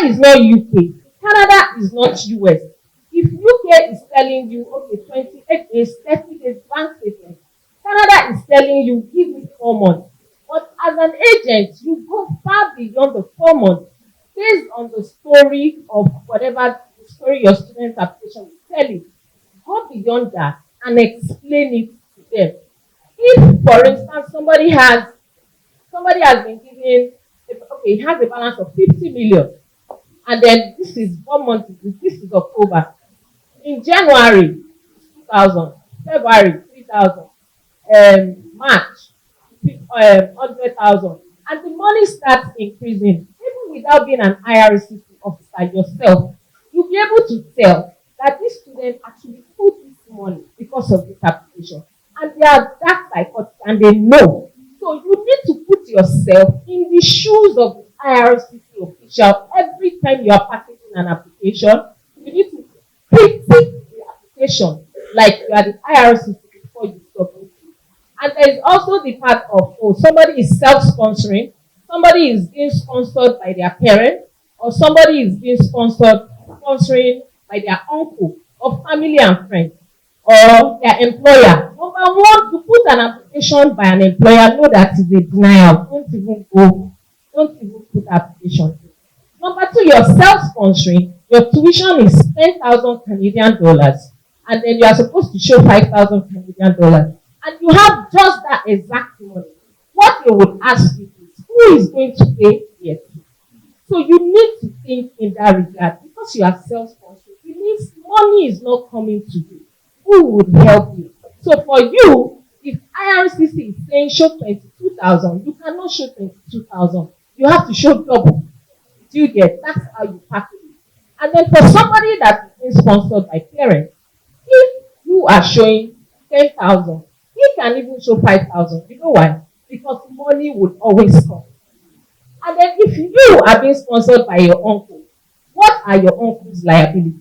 is not UK. Canada is not US. If UK is telling you, okay, 28 days, 30 days bank statement, Canada is telling you, give me 4 months. But as an agent, you go far beyond the 4 months based on the story of whatever the story your student application is telling. Go beyond that and explain it to them. If, for instance, somebody has been given, okay, he has a balance of 50 million, and then this is 1 month, this is October. In January, 2,000, February, 3,000, March, 100,000, and the money starts increasing. Even without being an IRCC officer yourself, you'll be able to tell that this student actually put this money because of this application, and they are that psychotic and they know. So you need to put yourself in the shoes of the IRCC official every time you are packaging an application. You need to critique the application like you are the IRCC before you submit it. And there is also the part of, oh, somebody is self-sponsoring, somebody is being sponsored by their parents, or somebody is being sponsoring by their uncle or family and friends, or their employer. Number one, to put an application by an employer, know that is a denial. Don't even put application. Number two, you're self-sponsoring. Your tuition is 10,000 Canadian dollars, and then you are supposed to show 5,000 Canadian dollars, and you have just that exact money. What they would ask you is, who is going to pay your fee? So you need to think in that regard, because you are self-sponsoring. It means money is not coming to you. Who would help you? So for you, if IRCC is saying show 22,000, you cannot show 22,000. You have to show double. Do you get? That's how you package it. And then for somebody that is being sponsored by parents, if you are showing 10,000, he can even show 5,000. You know why? Because money would always come. And then if you are being sponsored by your uncle, what are your uncle's liabilities?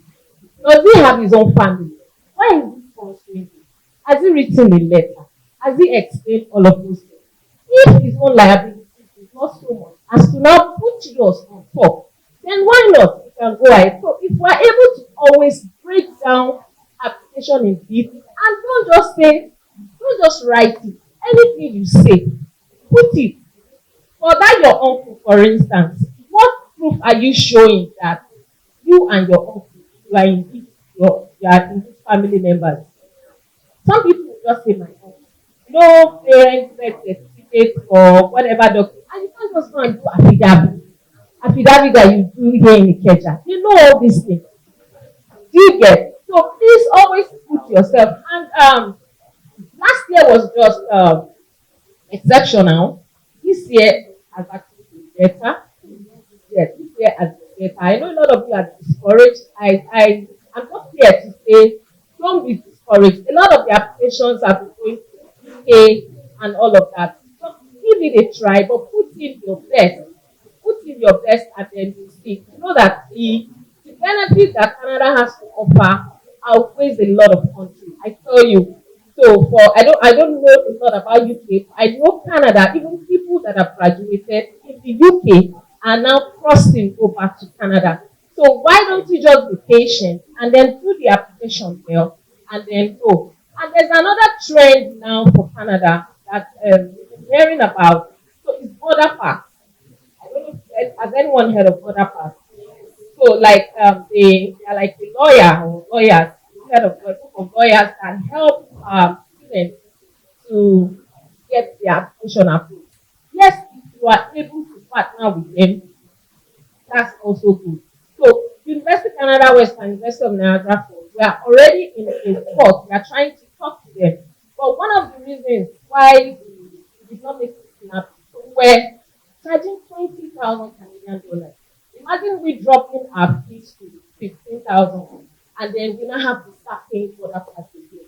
Does he have his own family? Why is he sponsoring you? Has he written a letter? Has he explained all of those things? If his own liability is not so much as to now put yours on top, then why not? You can go ahead. So if we're able to always break down application in deep, and don't just write it. Anything you say, put it. For that your uncle, for instance, what proof are you showing that you and your uncle, you are indeed family members? Some people just say my uncle. No parents birth certificate or whatever document. And you can't just go and do affidavit. Affidavit that you do here in Ikeja. You know all these things. Do you get? So please always put yourself. And last year was just exceptional. This year has actually been better. Yes, this year has been better. I know a lot of you are discouraged. I'm just here to say, don't be discouraged. A lot of the applications have been going to UK and all of that. So give it a try, but put in your best. Put in your best, and then you see. You know that the benefits that Canada has to offer outweighs a lot of countries. I tell you. So I don't know a lot about UK. I know Canada, even people that have graduated in the UK are now crossing over to Canada. So why don't you just be patient and then do the application well and then go. And there's another trend now for Canada that we've been hearing about. So it's border pass. I don't know if has anyone heard of border pass. So like they are like a lawyer or lawyers, head of a group of lawyers that help students to get their application approved. Yes, if you are able to partner with them, that's also good. So University of Canada West and University of Niagara Falls, we are already in a talk. We are trying to talk to them. But one of the reasons why we did not make it enough, so we're charging 20,000 Canadian dollars. Imagine we dropping our fees to 15,000, and then we now have to start paying for that part again.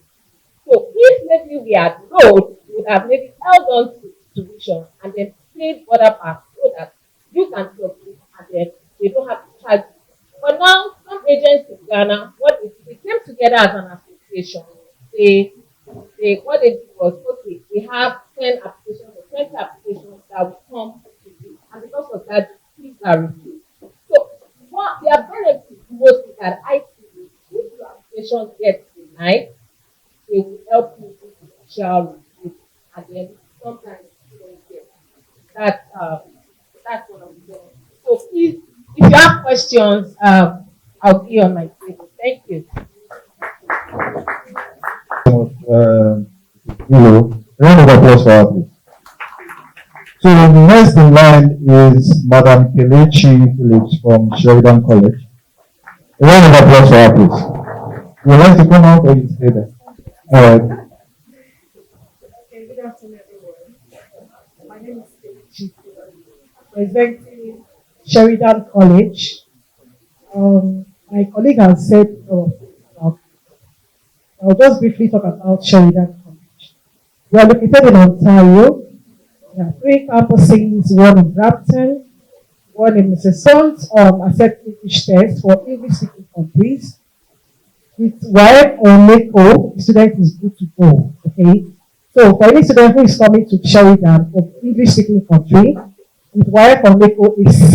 So if maybe we had known, we would have maybe held on to tuition and then paid other parts so that you can submit and then they don't have to charge you. But now some agents in Ghana, what they came together as an association. They what they did was, okay, we have 10 applications or 20 applications that will come to you, and because of that, fees are reduced. So There are benefits mostly that I see. If your application gets denied, they will help you with the official review, and then sometimes you don't get that. That's one of the benefits. So please, if you have questions, I'll be on my table. Thank you. Round of applause for her, please. So next in line is Madam Kelechi Phillips from Sheridan College. A round of applause for her, please. Would you like to come out or you stay there? All right. Okay, good afternoon, everyone. My name is Kelechi, presenting Sheridan College. My colleague has said, I'll just briefly talk about Sheridan College. We are located in Ontario. There are three campuses, one in Brampton, one in Mississauga, accept English test for English speaking countries. With WAEC or NACO, the student is good to go. Okay. So for any student who is coming to Sheridan from English speaking country, with WAEC or NACO is C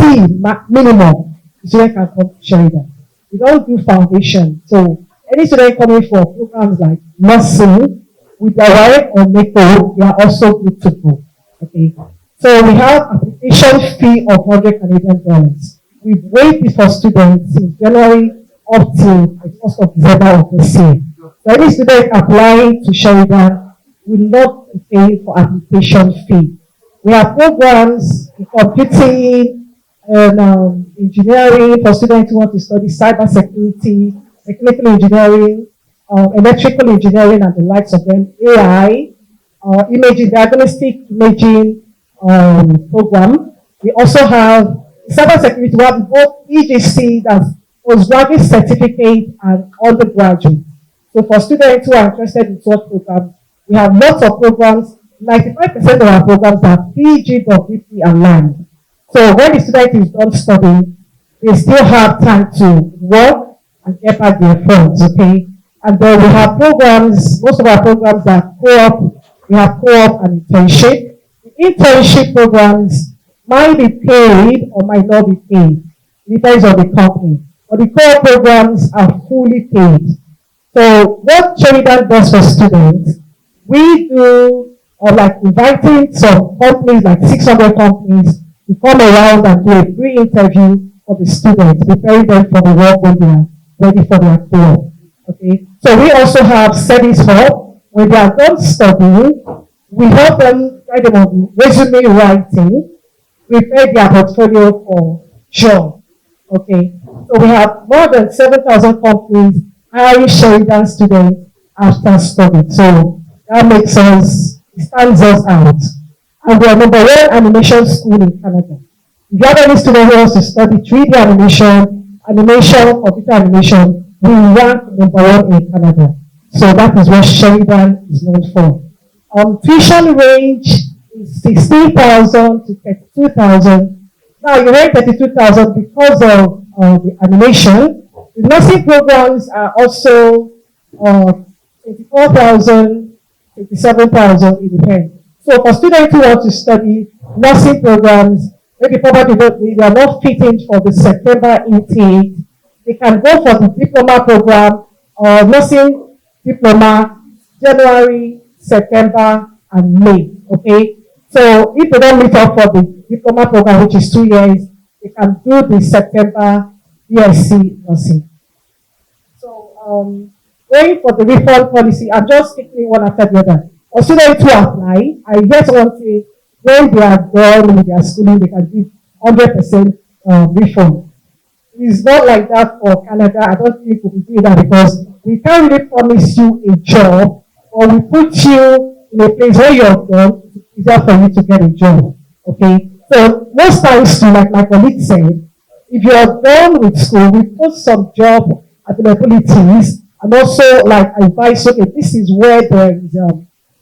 minimum, the student can come to Sheridan. We don't do foundation. So any student coming for programs like nursing with their WAEC or NACO, they are also good to go. Okay. So we have application fee of $100 Canadian. We've waived it for students since January up till the 1st of December of this year. So any student applying to Sheridan will not be paying for application fee. We have programs in computing and engineering for students who want to study cyber security, mechanical engineering, electrical engineering, and the likes of them, AI, imaging, diagnostic imaging program. We also have cyber security. We have both EGC, that's postgraduate certificate, and undergraduate. So for students who are interested in such programs, we have lots of programs. 95% of our programs are PG, WP, and LAND. So when the student is done studying, they still have time to work and get back their funds, okay? And then we have programs, most of our programs are co-op. We have co-op and internship. The internship programs might be paid or might not be paid. It depends on the company. But the core programs are fully paid. So what Sheridan does for students, we do like inviting some companies, like 600 companies, to come around and do a free interview for the students, preparing them for the work when they are ready for their co-op. Okay. So we also have service hub. When they are done studying, we help them guide them on resume writing, prepare their portfolio for job. Okay. So we have more than 7,000 companies hiring Sheridan students after study. So that makes us, stands us out. And we are number one animation school in Canada. If you have any student who wants to study 3D animation, computer animation, we rank number one in Canada. So that is what Sheridan is known for. Tuition range is 16,000 to 32,000. Now you rate 32,000 because of the animation. The nursing programs are also 24,000, 27,000, it depends. So for students who want to study nursing programs, maybe probably they are not fitting for the September intake, they can go for the diploma program or nursing diploma January, September, and May. Okay. So if they don't meet up for the diploma program, which is 2 years, they can do the September BSc nursing. So going for the refund policy, I'm just taking one after the other. For students who apply, I just want to say when they are done with their schooling, they can give 100% refund. It's not like that for Canada. I don't think we can do that because we can't really promise you a job, or we put you in a place where you're done, it's easier for you to get a job. Okay? So most times, too, like my colleague said, if you're done with school, we put some job availabilities and also like advice, okay, this is where there is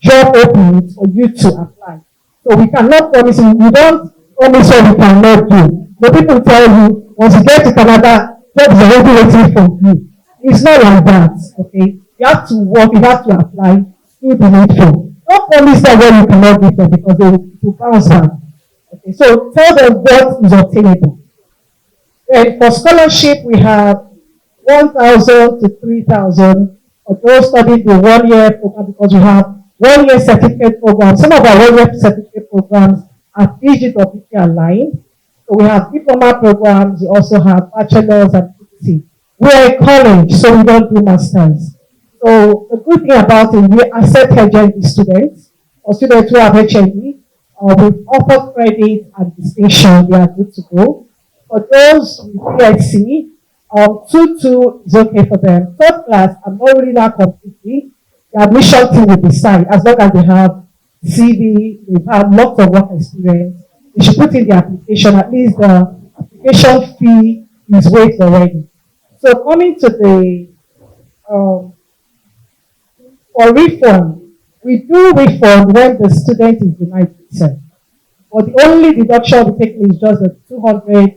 job openings for you to apply. So we cannot promise you, we don't promise what we cannot do. But people tell you, once you get to Canada, job is already waiting for you. It's not like that, okay? You have to work, you have to apply, do the needful. Don't promise them what you cannot give them because they will bounce back. Okay, so tell them what is obtainable. Then for scholarship, we have 1,000 to 3,000 for those studying the 1 year program because we have 1 year certificate programs. Some of our 1 year certificate programs are PG or PK aligned. So we have diploma programs, we also have bachelor's and PhD. We are a college, so we don't do masters. So the good thing about it, we accept HND students or students who have HND. We offer credit and distinction, they are good to go. For those with PSC, 2-2 is okay for them. Third class, I'm not really that completely. The admission team will decide as long as they have CV, they have lots of work experience. They should put in the application, at least the application fee is waived already. So coming to the um, for refund, we do refund when the student is denied visa. But the only deduction we take is just the 200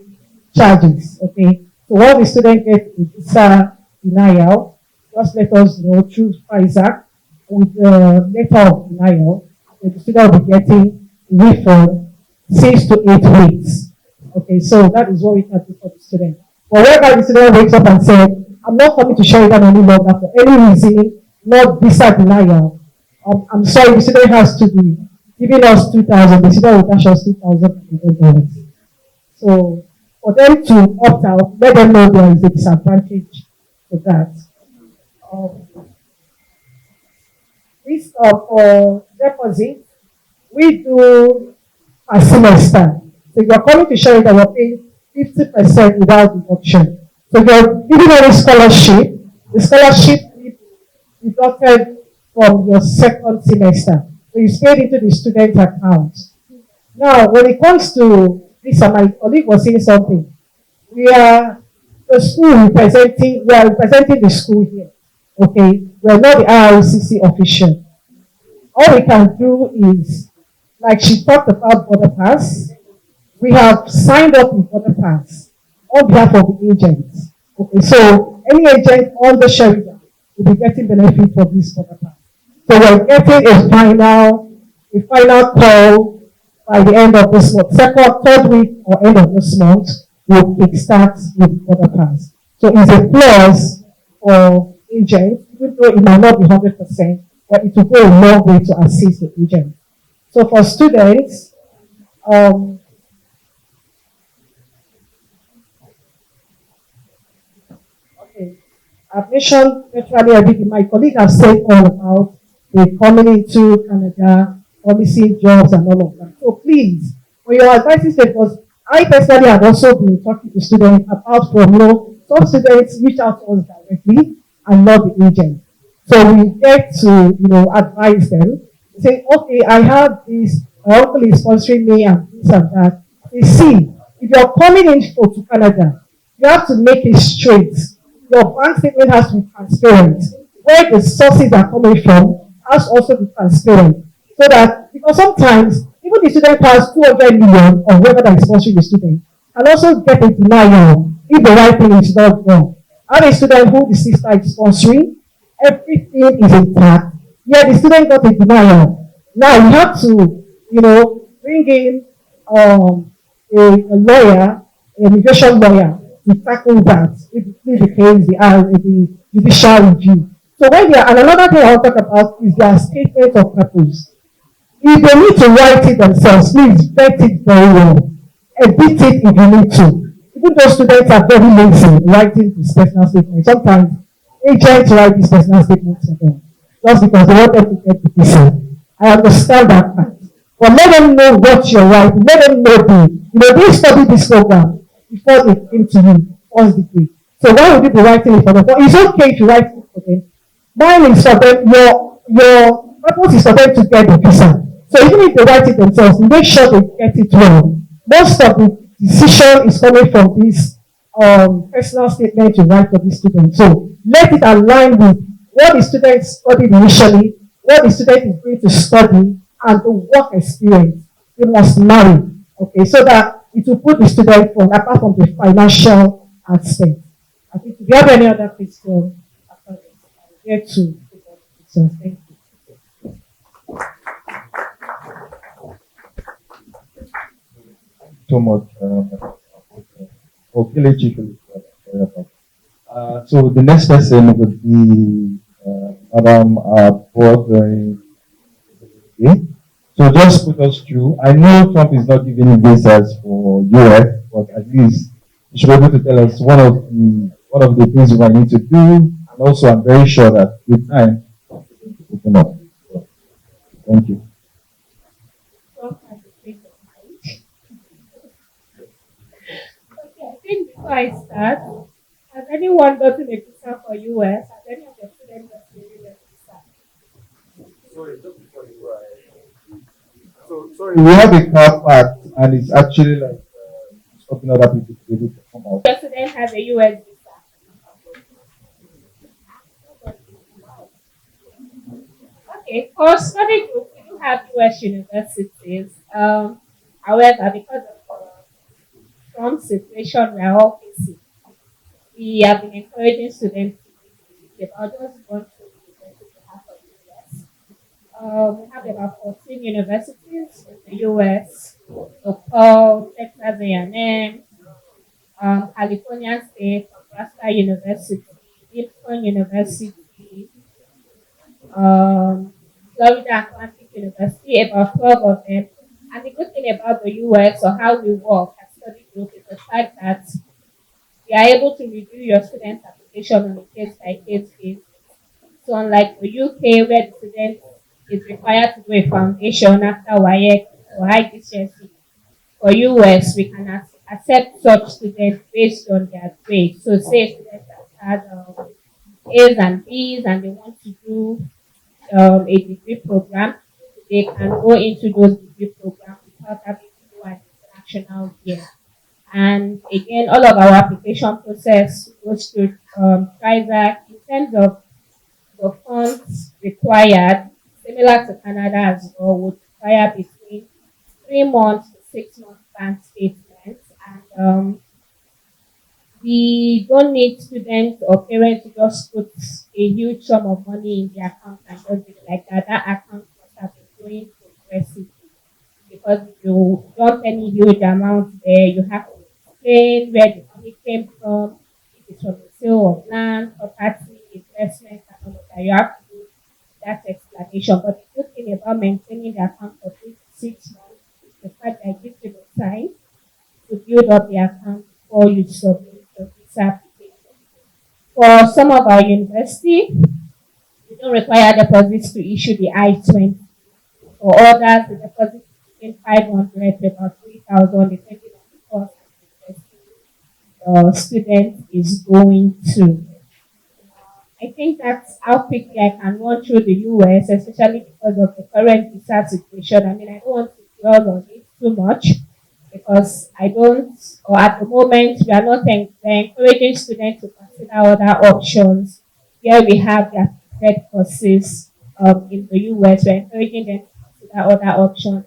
charges. Okay. So when the student gets a visa denial, just let us know through Crizac with the letter of denial, the student will be getting refund 6 to 8 weeks. Okay, so that is what we can do for the student. But wherever the student wakes up and says, I'm not coming to Sheridan any longer for any reason, not visa denial. I'm sorry, the student has to be giving us 2,000. The student will dash us $2,000. So for them to opt out, let them know there is a disadvantage to that. This for deposit, we do a semester. So if you're coming to Sheridan, you're paying 50% without deduction. So if you're giving any scholarship, the scholarship is deducted from your second semester. So it's paid into the student account. Now, when it comes to this, my colleague was saying something. We are representing the school here. Okay, we are not the IRCC official. All we can do is, like she talked about border pass, we have signed up with border pass on behalf of the agents. Okay, so any agent on the Sheridan will be getting benefit for this border pass. So we're getting a final call by the end of this month, third week or end of this month, we'll kickstart with border pass. So it's a plus for agents, even though it might not be 100%, but it will go a long way to assist the agent. So for students, okay, I've mentioned virtually everything. My colleague has said all about the coming into Canada, policy jobs and all of that. So please, when you're advising because I personally have also been talking to students about some students reach out to us directly and not the agent. So we get to, advise them, say, okay, I have this, my uncle is sponsoring me and this and that. They see, if you're coming in to Canada, you have to make it straight. Your bank statement has to be transparent. Where the sources are coming from has also be transparent. So that, because sometimes, even the student has 200 million or whoever that is sponsoring the student, can also get a denial if the right thing is not done. I have a student who the sister is sponsoring, everything is intact, yet the student got a denial. Now you have to, bring in a lawyer, an immigration lawyer, to tackle that if the case, the judicial review. So and another thing I want to talk about is their statement of purpose. If they need to write it themselves, please write it very well. Edit it if you need to. Even though students are very lazy writing this personal statement, sometimes agents write these personal statements for them just because they want them to get the visa. I understand that part. But let them know what you're writing. Let them know they studied this program before they came to you, first degree. So why would you be writing it for them? But it's okay if you write it for them. Mine is for them, your purpose is for them to get the visa. So even if they write it themselves, make sure they get it well. Most of the decision is coming from this personal statement you write for the student. So let it align with what the student studied initially, what the student is going to study, and the work experience. They must marry. Okay, so that it will put the student on apart from the financial aspect. I think if you have any other question, after this, I'll get to so thank you. So much. for Kelechi Phillips. Sorry about so the next person would be Madam Board. Okay. So just put us through. I know Trump is not giving visas for US, but at least you should be able to tell us one of the things we might need to do, and also I'm very sure that with time it's going to open up. So, thank you. Okay, I think before I start, has anyone gotten a visa for US? Has any of the students gotten a US visa? Sorry, just before you go ahead. So Sorry, we have a car parked, and it's actually like stopping other people to be able to come out. Your student has a US visa. Okay, for study group, we do have US universities. However, because of the strong situation we are all facing, we have been encouraging students to about just one to university to have for the US. We have about 14 universities in the US, so Texas A&M, California State, Nebraska University, Gibson University, um, Florida Atlantic University, about 12 of them. And the good thing about the US or how we work as study group is the fact that we are able to review your student application on a case by case basis. So unlike the UK where the student is required to do a foundation after WAEC or IGCSE, for US we can accept such students based on their grades. So say students have had A's and B's and they want to do a degree program, they can go into those degree programs without having to do an international year. And again, all of our application process goes through Crizac in terms of the funds required, similar to Canada as well, would require between 3 months to 6 months bank statements. And we don't need students or parents to just put a huge sum of money in their account and just do it like that. That account must have been growing progressively because if you dump any huge amount there, you have to explain where the money came from, if it's from the sale of land, property, investment, and all of that. You have to do that explanation. But the good thing about maintaining the account for 3 to 6 months is the fact that it gives you the time to build up the account before you submit the visa application. For some of our university, we don't require deposits to issue the I-20. For others, the deposit is between 500 to about 3,000, depending on the course and the student is going to. I think that's how quickly I can run through the US, especially because of the current visa situation. I mean, I don't want to dwell on it too much because I don't, or at the moment, we are not we're encouraging students to consider other options where we have their preferred courses in the US. We're encouraging them to consider other options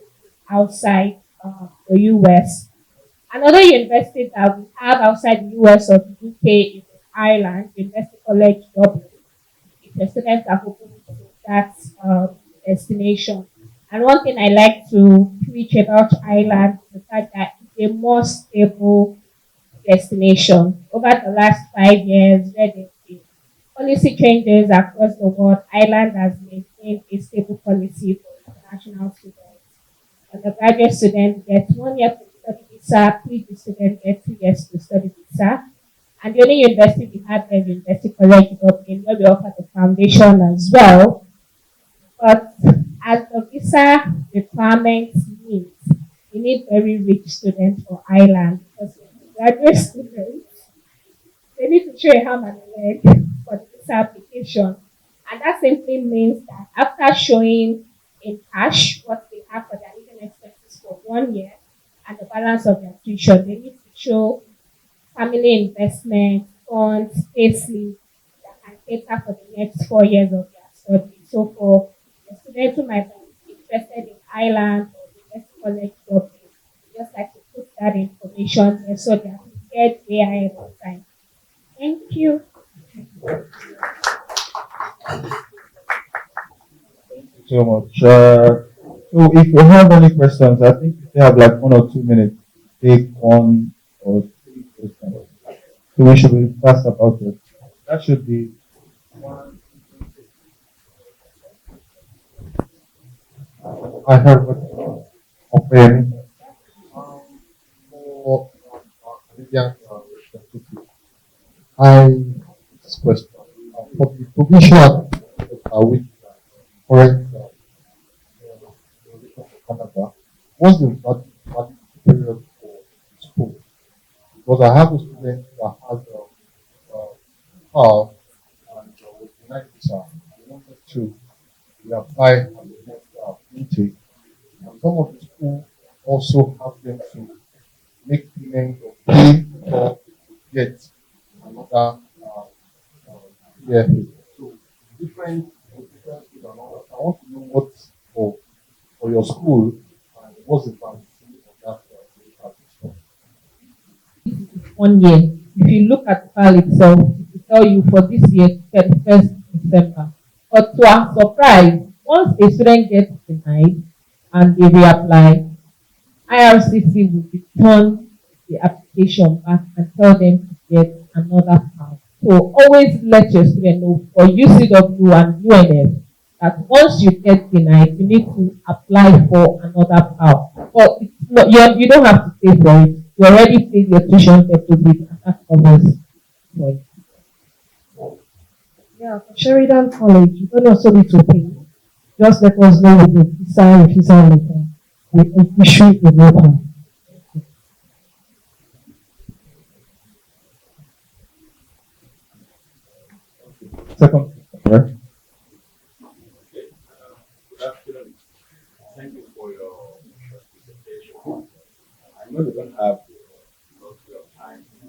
outside the US. Another university that we have outside the US or the UK is in Ireland, University College Dublin. If the students are hoping to that destination. And one thing I like to preach about Ireland is the fact that it's a more stable destination. Over the last 5 years, where there's been policy changes across the world, Ireland has maintained a stable policy for international students. As a graduate student gets 1 year to study visa, PhD student gets 2 years to study visa. And the only university we have is University College Dublin, where we offer the foundation as well. But as the visa requirements means, we need very rich students for Ireland because graduate students, they need to show a ham and a leg for the visa application. And that simply means that after showing in cash what they have for their living expenses for 1 year and the balance of their tuition, they need to show family investment, funds, payslip that can cater for the next 4 years of their study. So for the students who might be interested in Ireland or the University College Dublin, just like to put that information there so that we get way ahead of time. Thank you. Thank you so much. So if you have any questions, I think we have like 1 or 2 minutes to take one or 3 So we should be fast about it. That should be one. I heard what open for Canadian representative. I this question for the provincial with current regulation for Canada. What's the valid period for school? Because I have a student that has car and was denied visa. They wanted to reapply and get intake. And some of the schools also have them to make payment or pay for get another PFA. So different different schools and all that. I want to know what's for your school and what's the validity of that system. 1 year. If you look at PAL itself, it will tell you for this year, 31st December. But to our surprise, once a student gets denied and they reapply, IRCC will return the application back and tell them to get another PAL. So always let your student know for UCW and UNF that once you get denied, you need to apply for another PAL. But it's not, you don't have to pay for it. You already paid your tuition deposit and that covers for it. Yeah, for Sheridan College, you don't also need to pay. Just let us know with the visa letter. We issue a letter. Second question, right? Okay. Good afternoon. Thank you for your presentation. I know we don't have lots of time to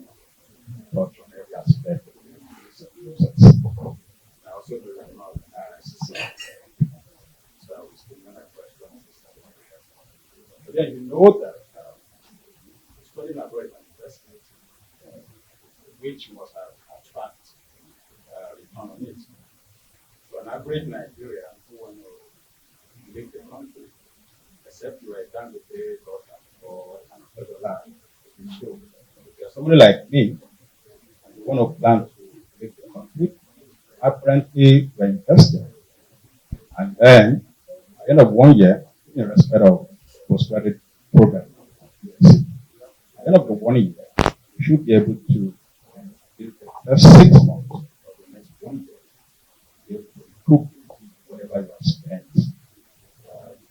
touch on every aspect of this process. I also do that not RSC. So I will still my questions. But then you know that studying abroad is an investment which must have attract return on it. So an average Nigerian who want to leave the country, except you are done with the daughter or an $100 show. If you're somebody like me and you want to plan to leave the country, apparently you're invested. And then at the end of 1 year, in respect of postgraduate program, at the end of the 1 year, you should be able to in the first 6 months of the next 1 year, be able to recoup whatever you have spent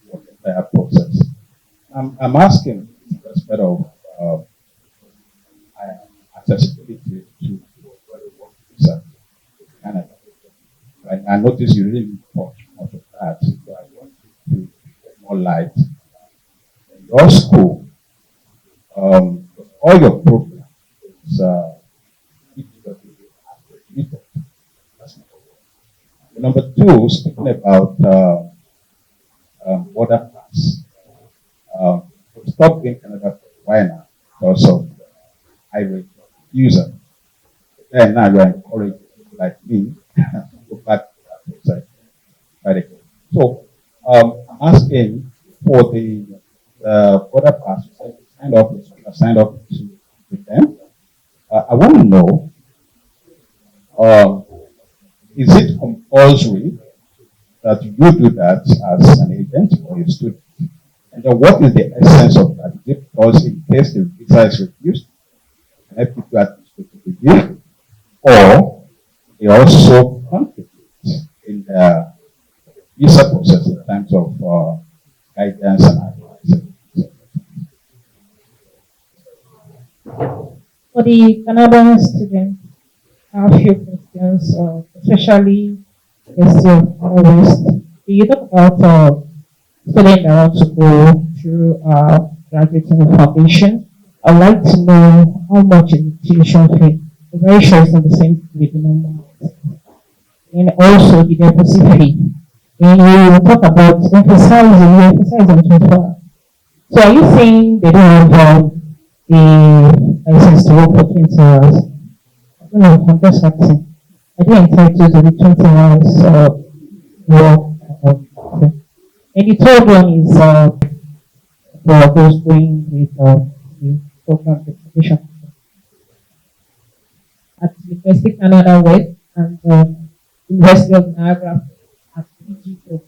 for the entire process. I'm asking in respect of accessibility to work visa to Canada. I noticed you really didn't touch much of that, so I want you to get more light. In your school, all your program is accredited. That's number one. Number two, speaking about border pass. Stop in Canada for why now? Because of high rate of user. Then now you are encouraged like me to go back to that website. Right. So I'm asking for the border pass. You signed up with them. I want to know, is it compulsory that you do that as an agent or a student? And then what is the essence of that? Is it because in case the visa is refused, can I put you at review? Or they also contribute in the visa process in terms of guidance and advice? For the Canadian students, I have a few questions, especially question West. You talk about students that want to go through graduating foundation. I'd like to know how much is the tuition fee. I'm very sure it's not the same with the normal. And also the deposit fee. And we talk about emphasize on 24. So are you saying they don't have the license to work for 20 hours? No, I'm just asking. I didn't entitled to the 20 hours work. Okay. And the third one is for those going with the program education. University Canada West and University of Niagara at PGW.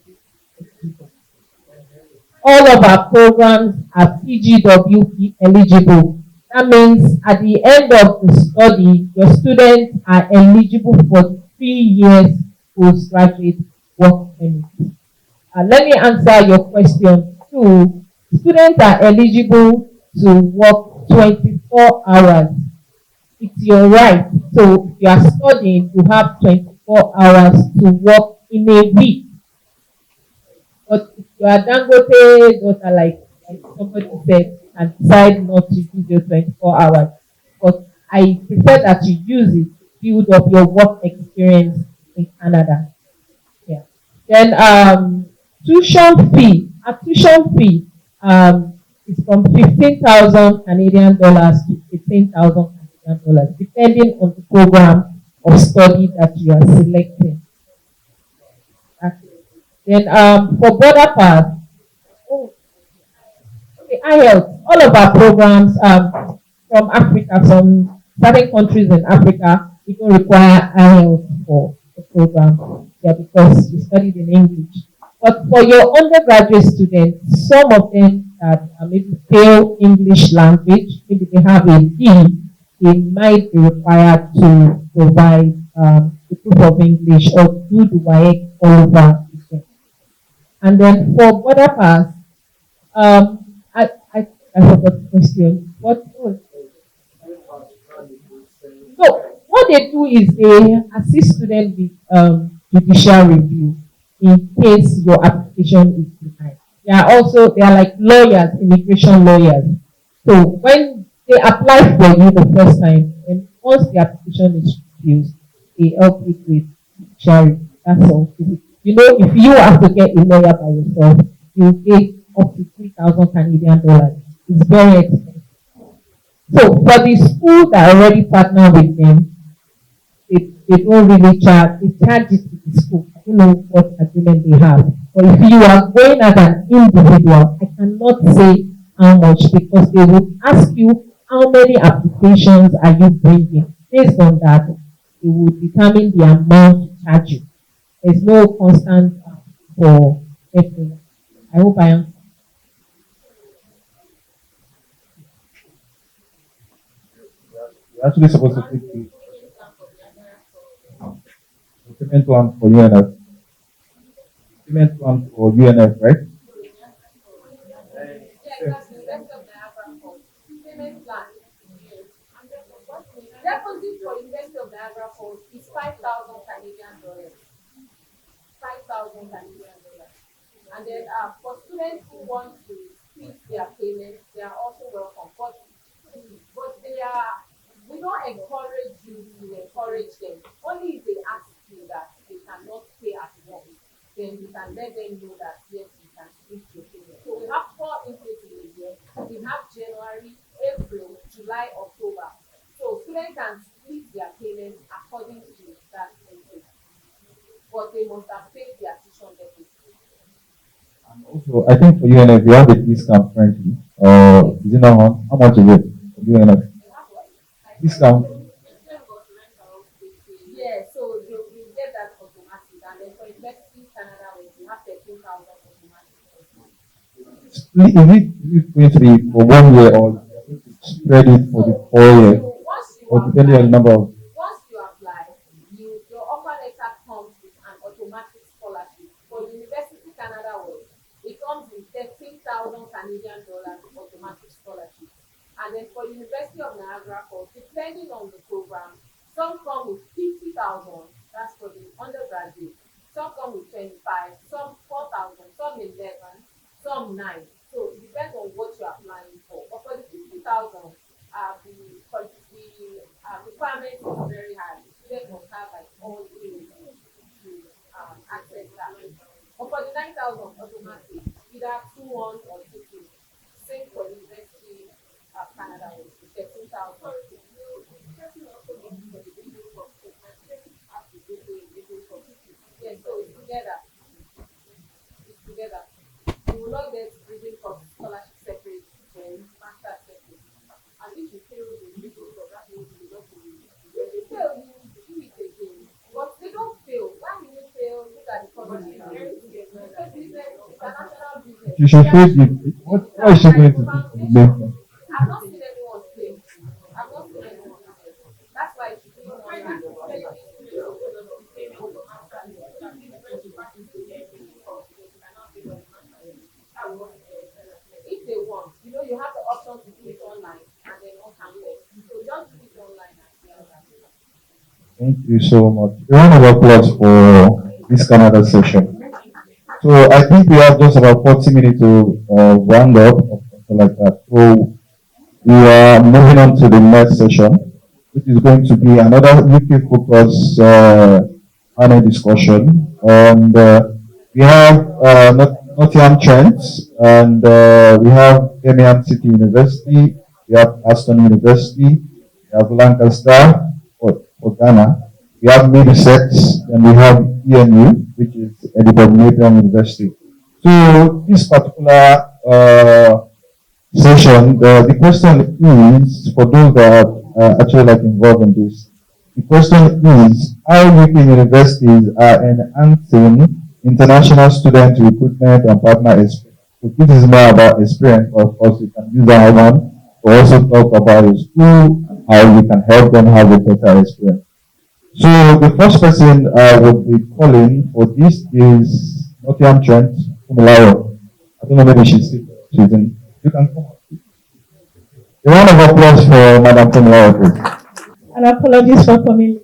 All of our programs are PGWP eligible. That means at the end of the study, your students are eligible for 3 years postgraduate work permit. Let me answer your question too. Students are eligible to work 24 hours. It's your right. So if you are studying, you have 24 hours to work in a week. But if you are Dangote daughter, like somebody said, and decide not to use your 24 hours. But I prefer that you use it to build up your work experience in Canada. Yeah. Then tuition fee. A tuition fee is from 15,000 Canadian dollars to 18,000 Canadian dollars, depending on the program of study that you are selecting. Then for border pass, oh, okay, IELTS, all of our programs from Africa, from certain countries in Africa, we don't require IELTS for the program. Yeah, because we studied in English. But for your undergraduate students, some of them that maybe fail English language, maybe they have a D, they might be required to provide the proof of English or do the WAEC all over again. And then for border pass, I forgot the question. So what they do is they assist students with judicial review in case your application is denied. They are like lawyers, immigration lawyers. So when they apply for you the first time, and once the application is refused, they help you with judicial review. That's all. You know, if you have to get a lawyer by yourself, you pay up to 3,000 Canadian dollars. It's very expensive. So for the schools that already partner with them, they don't really charge, they charge it to the school. I don't know what agreement they have. But if you are going as an individual, I cannot say how much because they will ask you how many applications are you bringing. Based on that, they will determine the amount to charge you. There's no constant for everything. I hope I am. You're actually supposed to take the payment plan for UNF. Payment plan for UNF, right? Deposit for University of Niagara Falls is 5,000 Canadian dollars. 5,000 Canadian dollars. And then for students who want to split their payments, they are also welcome. But we don't encourage you to encourage them. Only if they ask you that they cannot pay at once, then you can let them know that yes, you can split your payment. So we have 4 intakes in a year. We have January, April, July, October. So students can split their payments according to that intake. But they must have paid their tuition debt. And also, I think for UNF, you have a discount currently. Is it not on? How much is it for UNF? Discount. Yeah, so you get that automatic. And then for University Canada, we have 13,000 automatic. Is it going to be for 1 year or spread it for the 4 years? Or depending on the number of. Once you apply, your offer letter comes with an automatic scholarship. For University Canada West, it comes with 13,000 Canadian dollars automatic scholarship. And then for University of Niagara Falls, depending on the program, some come with 50,000, that's for the undergraduate. Some come with 25, some 4,000, some 11, some 9. So it depends on what you're applying for. But for the 50,000, the requirement is very high. The student must have like all A's to access that. But for the 9,000 automatic, either 2-1 or 2-2. Same for University of Canada with 13,000. Yes, so it's together. It's together. You will not get reading for scholarship separate, then master separate. And if you fail the reading for that means you will not be ready. If you fail, She should face it. What is she going to do for the main point? I've not seen anyone play. I've not seen anyone play. That's why it's doing online. If they want, you have the option to do it online and then on campus. So just do it online and see how that is. Thank you so much. A round of applause for this Canada session. So I think we have just about 40 minutes to round up or something like that. So we are moving on to the next session, which is going to be another UK focus panel discussion. And we have Nottingham Trent, and we have Birmingham City University, we have Aston University, we have Lancaster for Ghana, we have Middlesex, and we have ENU, which is Edinburgh University. So this particular session, the question is, for those that are actually like involved in this, the question is how UK universities are enhancing international student recruitment and partner experience. So this is more about experience. Of course, you can use that one to also talk about your school and how you can help them have a better experience. So the first person I would be calling for this is Nottingham Trent Fumilayo. I don't know, maybe she's in. You can come up. A round of applause for Madam Fumilayo, please. And apologies for coming.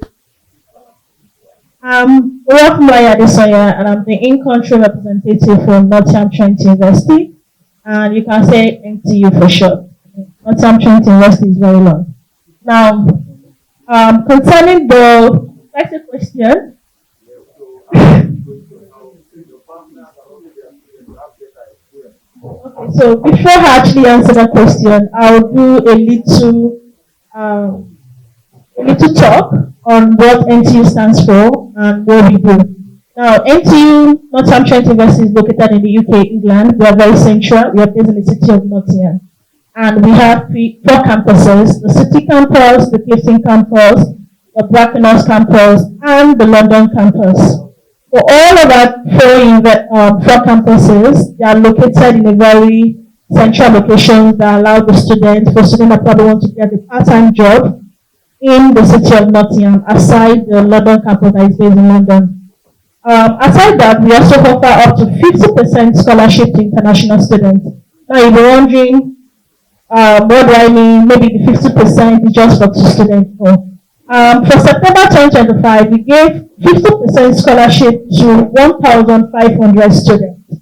Welcome, Lawyer Adesoya, and I'm the in-country representative from Nottingham Trent University, and you can say NTU for short. Nottingham Trent University is very long. Now, concerning the second question, okay, so before I actually answer the question, I'll do a little talk on what NTU stands for and what we do. Now, NTU, Nottingham Trent University, is located in the UK, England. We are very central. We are based in the city of Nottingham. And we have four campuses: the City campus, the Clifton campus, the Brackenhurst campus, and the London campus. For all of our four campuses, they are located in a very central location that allow the students, for students that probably want to get a part-time job in the city of Nottingham, aside the London campus that is based in London. Aside that, we also offer up to 50% scholarship to international students. Now, if you're wondering, what do I mean? Maybe the 50% is just for two students. For September 2025, we gave 50% scholarship to 1,500 students.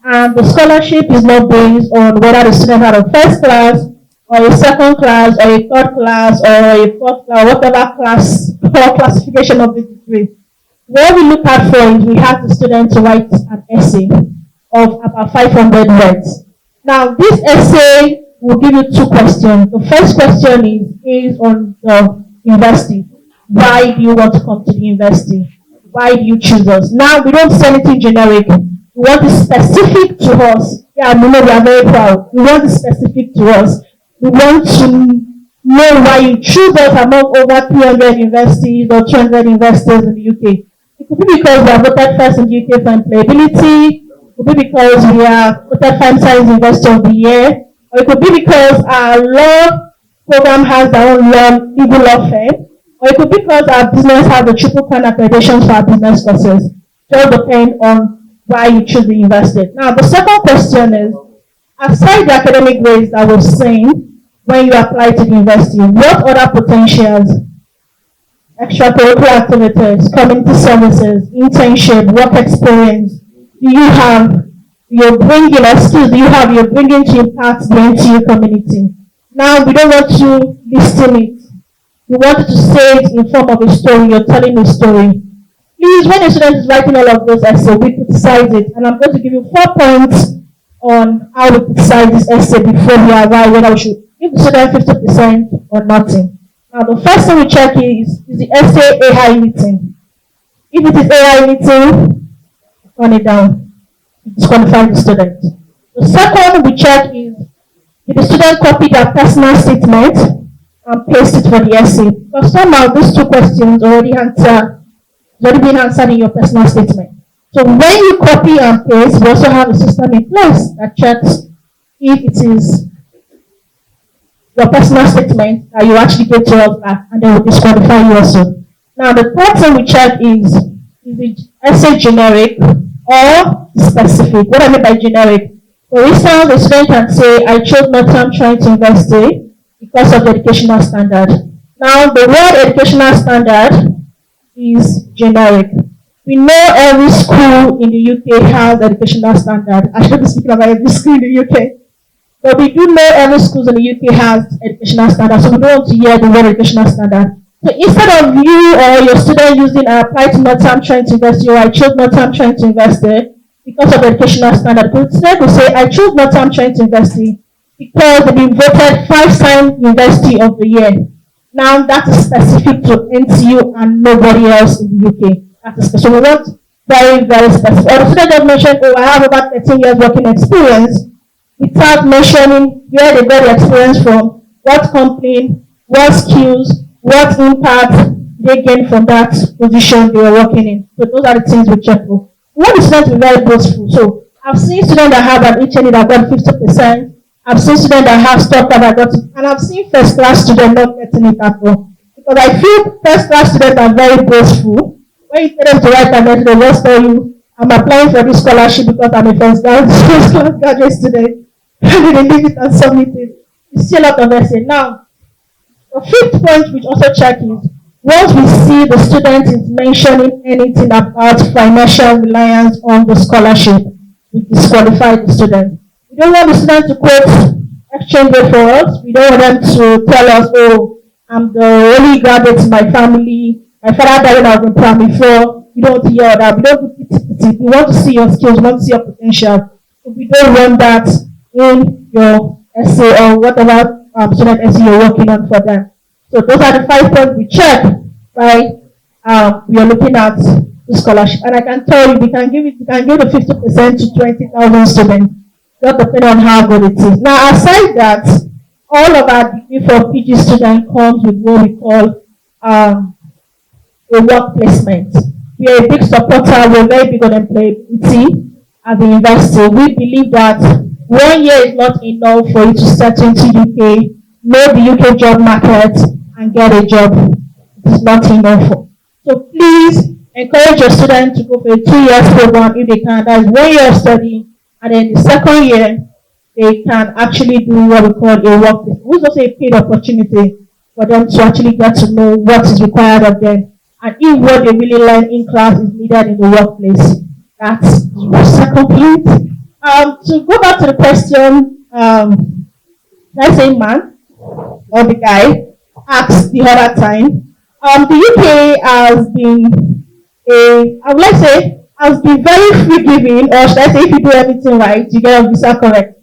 And the scholarship is not based on whether the student had a first class, or a second class, or a third class, or a fourth class, whatever class or classification of the degree. What we look at for is we have the student to write an essay of about 500 words. Now, this essay will give you two questions. The first question is on the university. Why do you want to come to the university? Why do you choose us? Now, we don't say anything generic. We want it specific to us. Yeah, we know we are very proud. We want it specific to us. We want to know why you choose us among over 300 universities or 200 universities in the UK. It could be because we are voted first in the UK for employability. It could be because we are voted Five Science University of the Year. Or it could be because our law program has their own legal law firm. Or it could be because our business has the triple crown accreditations for our business courses. It all depends on why you choose the university. Now, the second question is, aside the academic grades that we've seen when you apply to the university, what other potentials, extracurricular activities, community services, internship, work experience do you have you're bringing, or skills do you have you're bringing to impact the NTU community? Now, we don't want to listen it. We want you to say it in form of a story. You're telling a story. Please, when a student is writing all of those essays, we criticize it. And I'm going to give you 4 points on how we criticize this essay before we arrive, whether we should give the student 50% or nothing. Now, the first thing we check is the essay AI written? If it is AI written, turn it down. Disqualify the student. The second we check is, did the student copy their personal statement and paste it for the essay? Because somehow these two questions already been answered in your personal statement. So when you copy and paste, we also have a system in place that checks if it is your personal statement that you actually get to us back, and then we disqualify you also. Now the third thing we check is the essay generic or specific? What I mean by generic? For instance, a student can say, I chose Northern Trent University because of the educational standard. Now, the word educational standard is generic. We know every school in the UK has educational standard. I should be speaking about every school in the UK. But we do know every school in the UK has educational standard, so we don't want to hear the word educational standard. So instead of you or your student using I applied to Northern Trent University or I chose Northern Trent University because of educational standard, instead we say I chose Northern Trent University because they've been voted 5-time University of the Year. Now that is specific to NTU and nobody else in the UK. That is specific. So we want very, very specific. Or the student just mentioned, oh, I have about 13 years working experience without mentioning where they got the experience from, what company, what skills, what impact they gain from that position they were working in. So those are the things we check for. We want the students to be very boastful. So I've seen students that have an HND that got 50%. I've seen students that have stuff that I got it, and I've seen first class students not getting it at all. Because I feel first class students are very boastful. When you tell them to write an essay, they just tell you, I'm applying for this scholarship because I'm a first class graduate student. And they leave it and submit it. You see a lot of essay. Now, the fifth point which also check is, once we see the student is mentioning anything about financial reliance on the scholarship, we disqualify the student. We don't want the student to quote exchange rate for us. We don't want them to tell us, oh, I'm the only graduate in my family. My father died when I was in primary 4. We don't want to hear that. We don't want to We want to see your skills. We want to see your potential. So we don't want that in your essay or whatever student essay you're working on for them. So those are the 5 points we check, right? We are looking at the scholarship. And I can tell you, we can give the 50% to 20,000 students. Just depending on how good it is. Now, aside that, all of our degree for PG students comes with what we call a work placement. We are a big supporter, we're very big on employability at the university. We believe that 1 year is not enough for you to settle into UK, know the UK job market, and get a job. It is not enough. So please encourage your students to go for a 2 years program if they can. That is 1 year of study. And then the second year, they can actually do what we call a work placement, which is also a paid opportunity for them to actually get to know what is required of them and if what they really learn in class is needed in the workplace. That's the second point. To go back to the question, let's say man or the guy asked the other time, the UK has been I would like to say, has been very forgiving, or should I say, if you do everything right, you get a visa correct.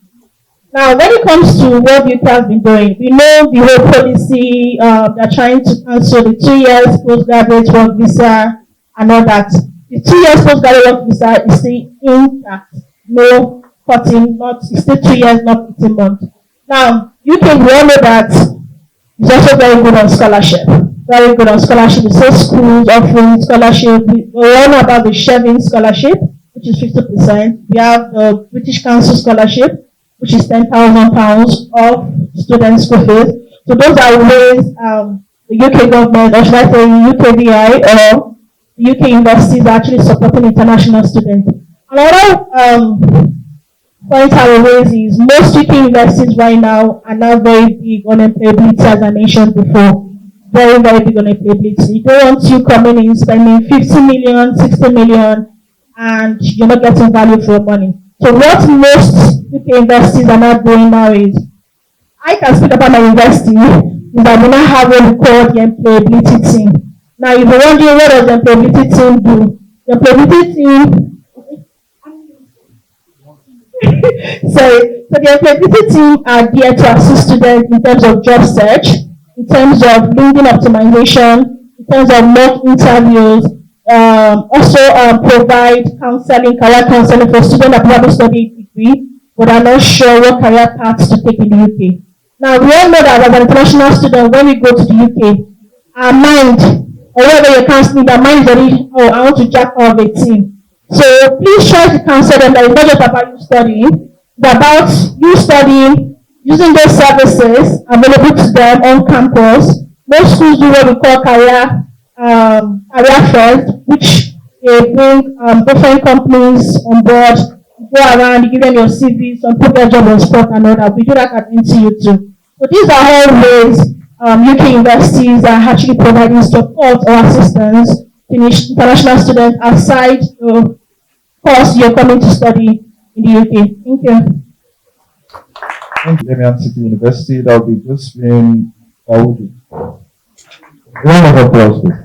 Now, when it comes to what UK has been doing, we know the whole policy, they're trying to cancel the 2 years postgraduate work visa and all that. The 2 years postgraduate work visa is still intact, no cutting, it's still 2 years, not 18 months. Now, UK, we all know that it's also very good on scholarship. Very good on scholarship. We say schools offering scholarship. We all know about the Shevin scholarship, which is 50%. We have the British Council scholarship, which is £10,000 of students' school fees. So those are ways the UK government, or should I say UKVI, or the UK universities are actually supporting international students. Another point I will raise is most UK universities right now are now very big on employability, as I mentioned before. Very, very big on employability. You don't want you coming in spending 50 million, 60 million, and you're not getting value for your money. So what most UK universities are not doing now is, I can speak about my university, is that we now have what we call the employability team. Now, if you're wondering what does the employability team do, the employability team so the employability team are there to assist students in terms of job search, in terms of LinkedIn optimization, in terms of mock interviews, also provide counseling, career counseling for students that probably study a degree but are not sure what career paths to take in the UK. Now, we all know that as an international student, when we go to the UK, our mind, or whether you're counseling, our mind is already, oh, I want to jack off a team. So please try to counsel them that it's not just about you studying, it's about you studying, using those services available to them on campus. Most schools do what we call career fairs, which they bring different companies on board, go around, you give them your CV, some put their job on spot and all that. We do that at NTU too. So these are all ways UK universities are actually providing support or assistance to international students outside the course you're coming to study in the UK. Thank you. Thank you, Damian City University. That will be Josephine Dawoodi. Round of applause, please.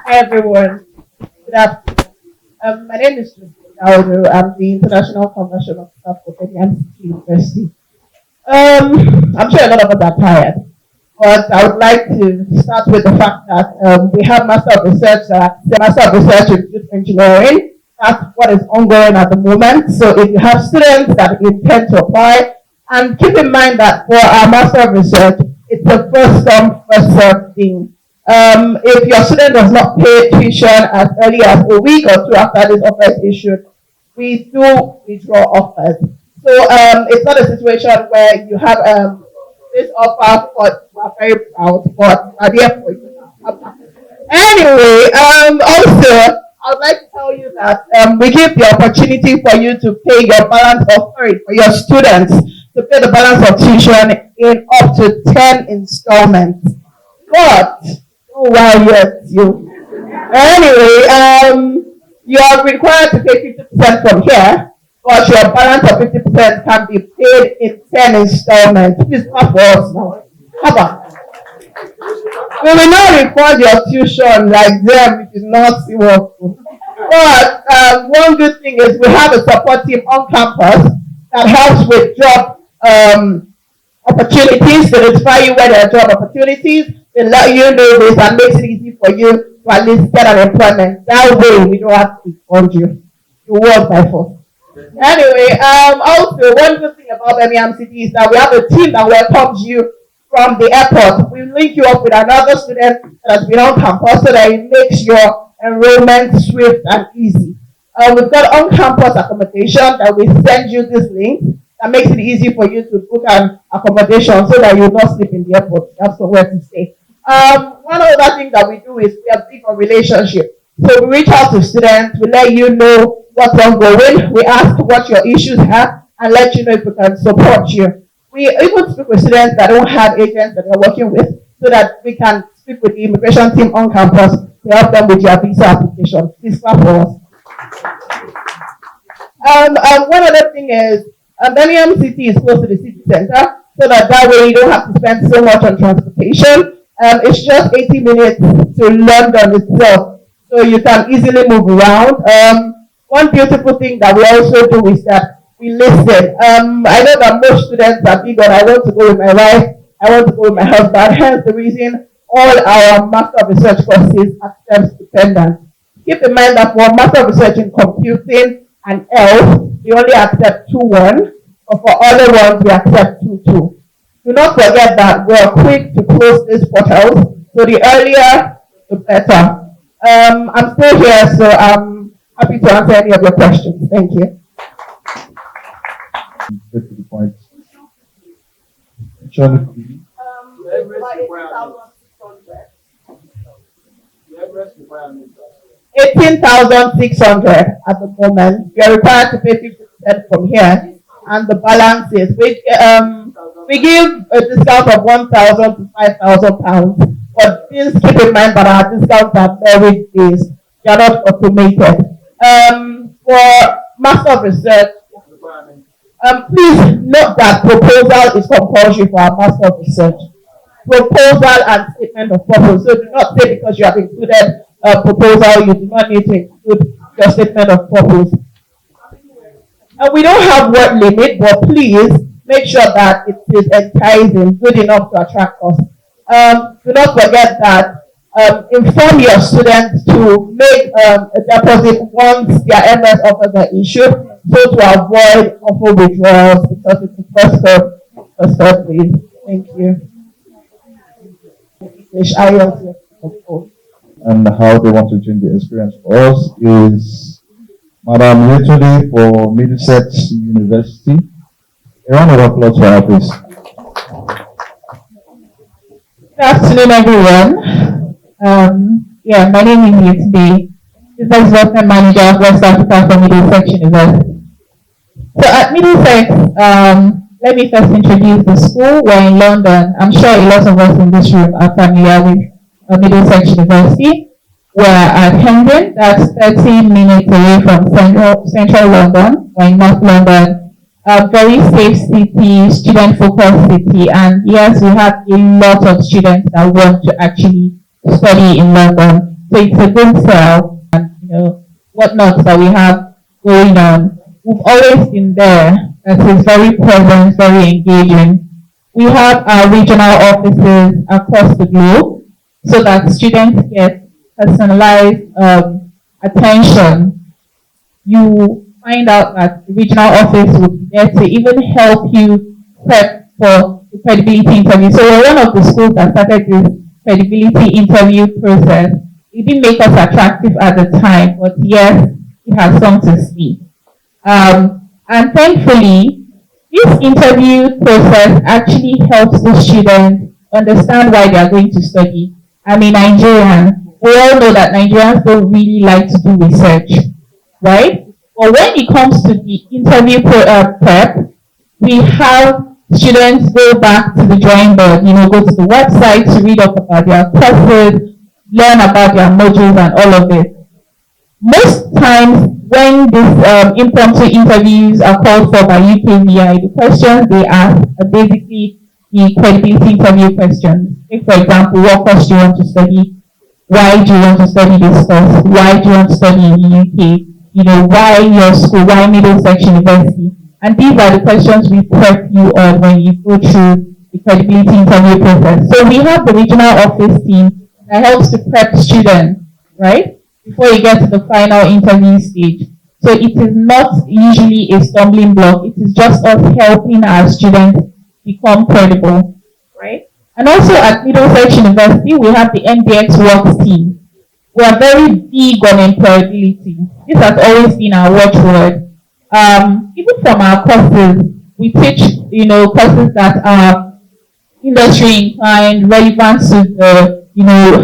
Hi everyone. Good afternoon. My name is Crizac. I'm the International Conversion Officer for Kenyan City University. I'm sure a lot of us are tired, but I would like to start with the fact that we have Master of Research, the Master of Research in Food Engineering. That's what is ongoing at the moment. So if you have students that intend to apply, and keep in mind that for our Master of Research, it's a first come, first served thing. If your student does not pay tuition as early as a week or two after this offer is issued, we do withdraw offers. So it's not a situation where you have this offer, but we are very proud, but are there for you now. Anyway, also, I would like to tell you that we give the opportunity for you to pay your balance of for your students to pay the balance of tuition in up to 10 installments. But while yet you anyway, you are required to pay 50% from here, but your balance of 50% can be paid in 10 installments. Please clap for us now. How about? We will not refund your tuition like them if you not see what. But one good thing is we have a support team on campus that helps with job opportunities. They notify you where there are job opportunities. They let you know this and makes it easy for you to at least get an employment. That way we don't have to refund you. You work by force. Anyway, also one good thing about Birmingham City is that we have a team that welcomes you from the airport. We link you up with another student that has been on campus so that it makes your enrollment swift and easy. We've got on-campus accommodation that we send you this link that makes it easy for you to book an accommodation so that you will not sleep in the airport. You have somewhere to stay. One other thing that we do is we are big on relationship. So we reach out to students, we let you know what's ongoing, we ask what your issues are, and let you know if we can support you. We even speak with students that don't have agents that they're working with so that we can speak with the immigration team on campus to help them with your visa application. Please clap for us. One other thing is, Birmingham City is close to the city center, so that way you don't have to spend so much on transportation. It's just 80 minutes to London itself, so you can easily move around. One beautiful thing that we also do is that we listen. I know that most students are big on I want to go with my wife, I want to go with my husband, hence the reason all our Master of Research courses accept dependents. Keep in mind that for Master of Research in Computing and Health, we only accept 2-1, but for other ones we accept 2-2. Do not forget that we are quick to close these portals, so the earlier the better. I'm still here, so I'm happy to answer any of your questions. Thank you. Get to the point. Sean, 18,600 at the moment. You are required to pay 50% from here, and the balance is we give a discount of 1,000 to 5,000 pounds. But please keep in mind that our discounts are very based; they are not automated. For Master of Research, please note that proposal is compulsory for our Master of Research. Proposal and statement of purpose. So do not say because you have included a proposal, you do not need to include your statement of purpose. We don't have word limit, but please make sure that it is enticing, good enough to attract us. Do not forget that inform your students to make a deposit once their MS offers are issued, so to avoid offer withdrawals because it's the first serve, please. Thank you. and how they want to change the experience for us is Madam Yetunde for Middlesex University. A round of applause for her, please. Good afternoon, everyone. My name is Yetunde, Business Development Manager of West Africa for Middlesex University. So at Middlesex, let me first introduce the school. We're in London. I'm sure a lot of us in this room are familiar with Middlesex University. We're at Hendon, that's 13 minutes away from central London. We're in North London. A very safe city, student-focused city, and yes, we have a lot of students that want to actually study in London. So it's a good sell, and whatnot that we have going on. We've always been there. That is very present, very engaging. We have our regional offices across the globe so that students get personalized attention. You find out that the regional office will be there to even help you prep for the credibility interview. So we're one of the schools that started this credibility interview process. It didn't make us attractive at the time, but yes, it has come to stay. And thankfully, this interview process actually helps the students understand why they are going to study. I'm a Nigerian. We all know that Nigerians don't really like to do research, right? But when it comes to the interview prep, we have students go back to the drawing board, go to the website to read up about their courses, learn about their modules and all of it. Most times when these impromptu interviews are called for by UKVI, the questions they ask are basically the credibility interview questions. Take, for example, what course do you want to study? Why do you want to study this course? Why do you want to study in the UK? Why your school? Why Middlesex University? And these are the questions we prep you on when you go through the credibility interview process. So we have the regional office team that helps to prep students, right? Before you get to the final interview stage. So it is not usually a stumbling block. It is just us helping our students become credible, right? And also at Middlesex University, we have the MDX Works team. We are very big on employability. This has always been our watchword. Even from our courses, we teach, courses that are industry inclined, relevant to the,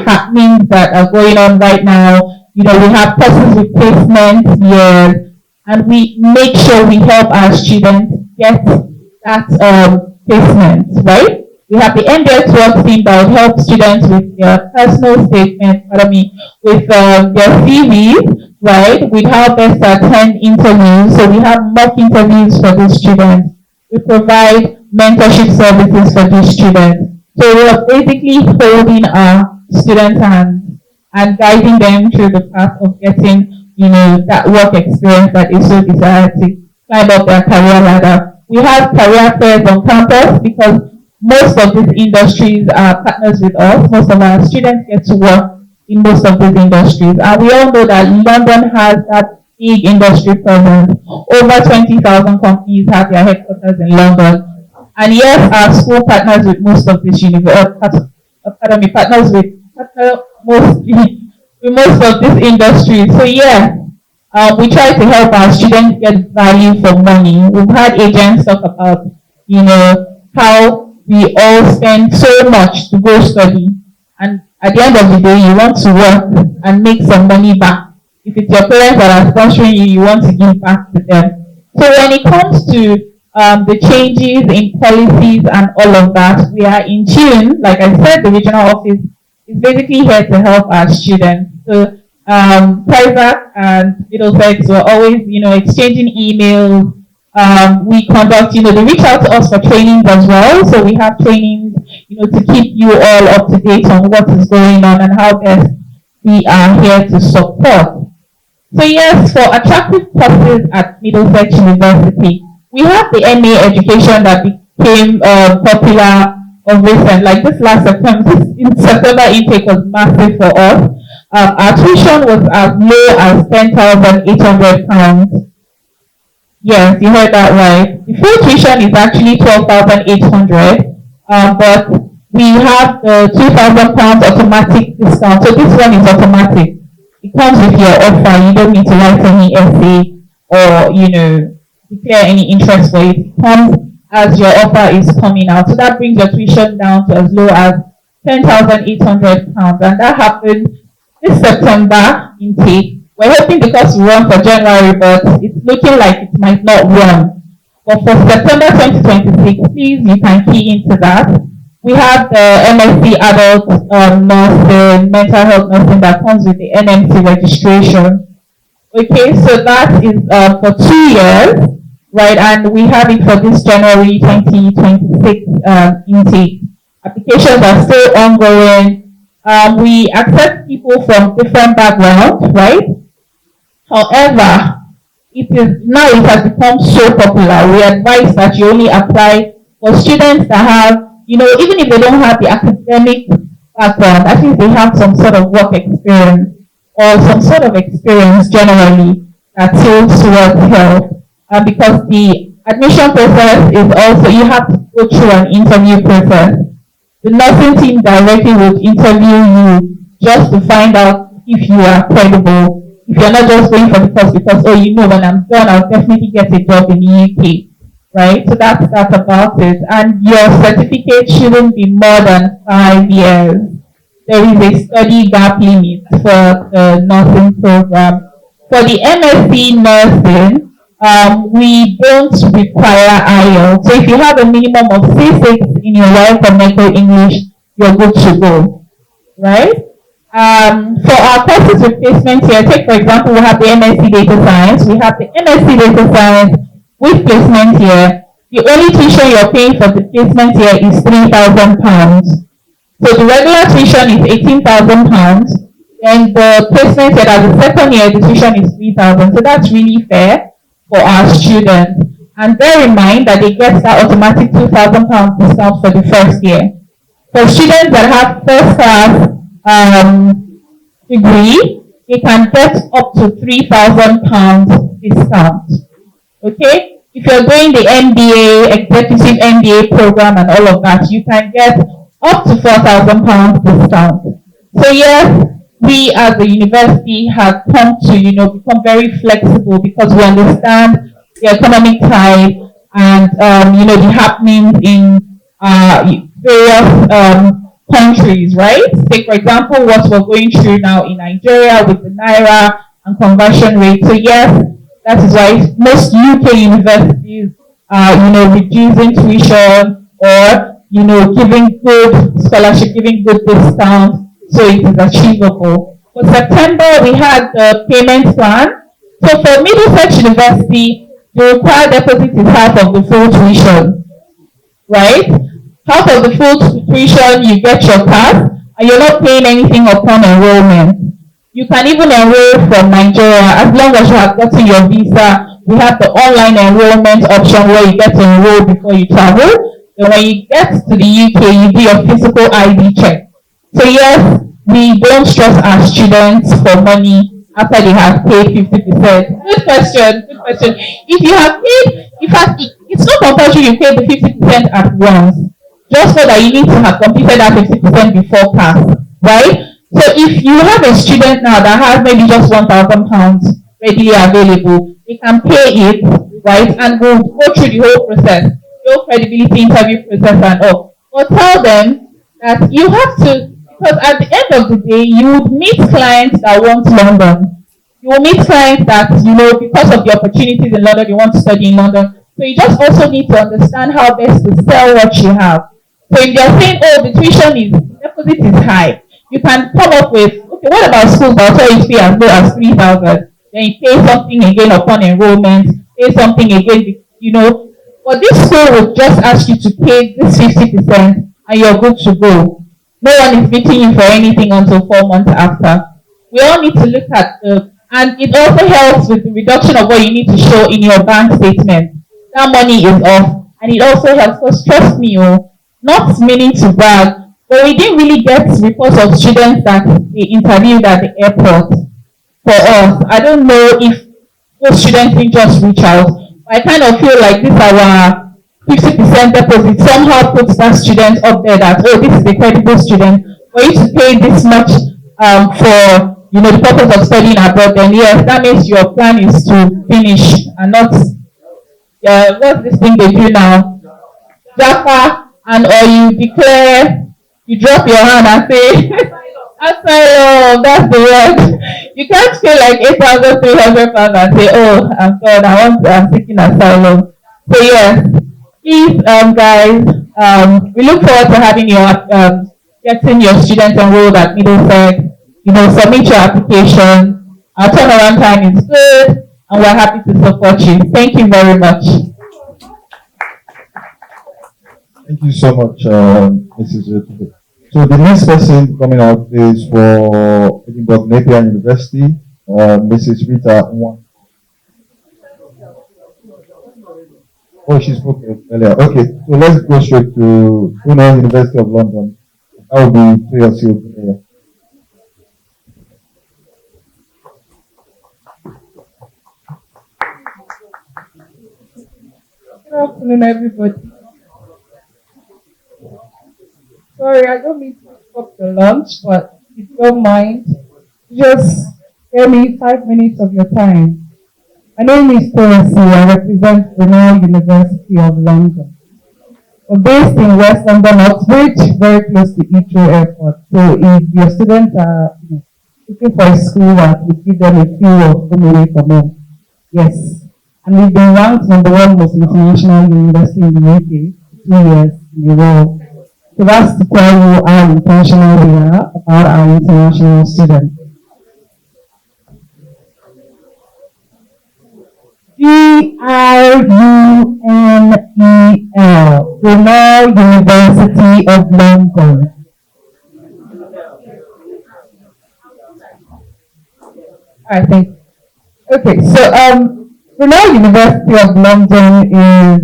happenings that are going on right now. We have courses with placement years, and we make sure we help our students get that placement, right? We have the MDX work team that will help students with their personal statement, with their CVs, right? With how best to attend interviews. So we have mock interviews for these students. We provide mentorship services for these students. So we are basically holding our students' hands and guiding them through the path of getting, that work experience that is so desired to climb up their career ladder. We have career fairs on campus because most of these industries are partners with us. Most of our students get to work in most of these industries. And we all know that London has that big industry presence. Over 20,000 companies have their headquarters in London. And yes, our school partners with most of these partners with most of these industries. So yeah, we try to help our students get value for money. We've had agents talk about, how we all spend so much to go study, and at the end of the day, you want to work and make some money back. If it's your parents that are sponsoring you, you want to give back to them. So when it comes to the changes in policies and all of that, we are in tune. Like I said, the regional office is basically here to help our students. So Crizac and Middlesex were always, exchanging emails. We conduct, they reach out to us for trainings as well. So we have trainings, to keep you all up to date on what is going on and how best we are here to support. So yes, for attractive courses at Middlesex University, we have the MA education that became popular of recent. Like this last September intake was massive for us. Our tuition was as low as £10,800. Yes, you heard that right. The full tuition is actually 12,800, but we have the £2,000 automatic discount. So this one is automatic. It comes with your offer. You don't need to write any essay or, declare any interest for it. It comes as your offer is coming out. So that brings your tuition down to as low as £10,800. And that happened this September intake. We're hoping because we run for January, but it's looking like it might not run. But for September 2026, please, you can key into that. We have the MSc Adult Nursing, Mental Health Nursing that comes with the NMC registration. Okay, so that is for 2 years, right? And we have it for this January 2026 intake. Applications are still ongoing. We accept people from different backgrounds, right? However, it has become so popular. We advise that you only apply for students that have, even if they don't have the academic background, at least they have some sort of work experience or some sort of experience generally that tilts towards health. Because the admission process is also, you have to go through an interview process. The nursing team directly will interview you just to find out if you are credible. If you're not just going for the course because, when I'm done, I'll definitely get a job in the UK, right? So that's about it. And your certificate shouldn't be more than 5 years. There is a study gap limit for the nursing program. For the MSc nursing, we don't require IELTS. So if you have a minimum of C6 in your life or medical English, you're good to go, right? For our courses with placement here, take for example, we have the MSc Data Science. We have the MSc Data Science with placement here. The only tuition you're paying for the placement here is £3,000. So the regular tuition is £18,000. And the placement here, as the second year, the tuition is £3,000. So that's really fair for our students. And bear in mind that they get that automatic £2,000 discount for the first year. For students that have first class degree, they can get up to £3,000 discount. Okay? If you're doing the MBA, executive MBA program and all of that, you can get up to £4,000 discount. So yes, we as a university have come to, become very flexible because we understand the economic tide and, the happenings in various countries, right? Take for example what we're going through now in Nigeria with the Naira and conversion rate. So yes, that is why most UK universities are, reducing tuition or, giving good scholarship, giving good discounts, so it is achievable. For September, we had the payment plan. So for Middlesex University, the required deposit is half of the full tuition, right? Half of the full tuition, you get your pass, and you're not paying anything upon enrollment. You can even enroll from Nigeria as long as you have gotten your visa. We have the online enrollment option where you get to enroll before you travel. And when you get to the UK, you do your physical ID check. So yes, we don't stress our students for money after they have paid 50%. Good question. If you have paid, in fact, it's not compulsory you pay the 50% at once. Just so that you need to have completed that 50% before pass, right? So if you have a student now that has maybe just £1,000 readily available, they can pay it, right? And we'll go through the whole process, the whole credibility interview process and all. But tell them that you have to, because at the end of the day, you would meet clients that want London. You will meet clients that, because of the opportunities in London, you want to study in London. So you just also need to understand how best to sell what you have. So if they're saying, the deposit is high, you can come up with, okay, what about schools that also pay as low as 3,000? Then you pay something again upon enrollment, pay something again, But this school will just ask you to pay this 50% and you're good to go. No one is beating you for anything until 4 months after. We all need to look at and it also helps with the reduction of what you need to show in your bank statement. That money is off. And it also helps, because trust me, not meaning to brag, but we didn't really get reports of students that they interviewed at the airport for us. I don't know if those students didn't just reach out, but I kind of feel like this is our 50% deposit somehow puts that student up there that, oh, this is a credible student. For you to pay this much for the purpose of studying abroad, then yes, that means your plan is to finish and not what's this thing they do now? Jaffa, and or you declare, you drop your hand and say, asylum, that's the word. You can't pay like 8,300 pounds and say, oh, I'm seeking asylum. So yes, please, guys, we look forward to having you getting your students enrolled at Middlesex. Submit your application. Our turnaround time is good, and we're happy to support you. Thank you very much. Thank you so much, Mrs. Yotude. So the next person coming out is for Edinburgh Napier University, Mrs. Rita Nwan. Oh, she spoke earlier. Okay, so let's go straight to University of London. That will be Toyosi. Good afternoon, everybody. Sorry, I don't mean to stop the lunch, but if you don't mind, just give me 5 minutes of your time. My name is Toyosi. I represent the Royal University of London. We're based in West London, Oxbridge, very close to Heathrow Airport. So if your students are looking for a school that would give them a feel of home away from home, yes. And we've been ranked #1 most international university in the UK for 2 years in a row. So that's to tell you how intentional we are about our international students. GRUNEL, Brunel University of London. I think. Okay, so Brunel University of London is,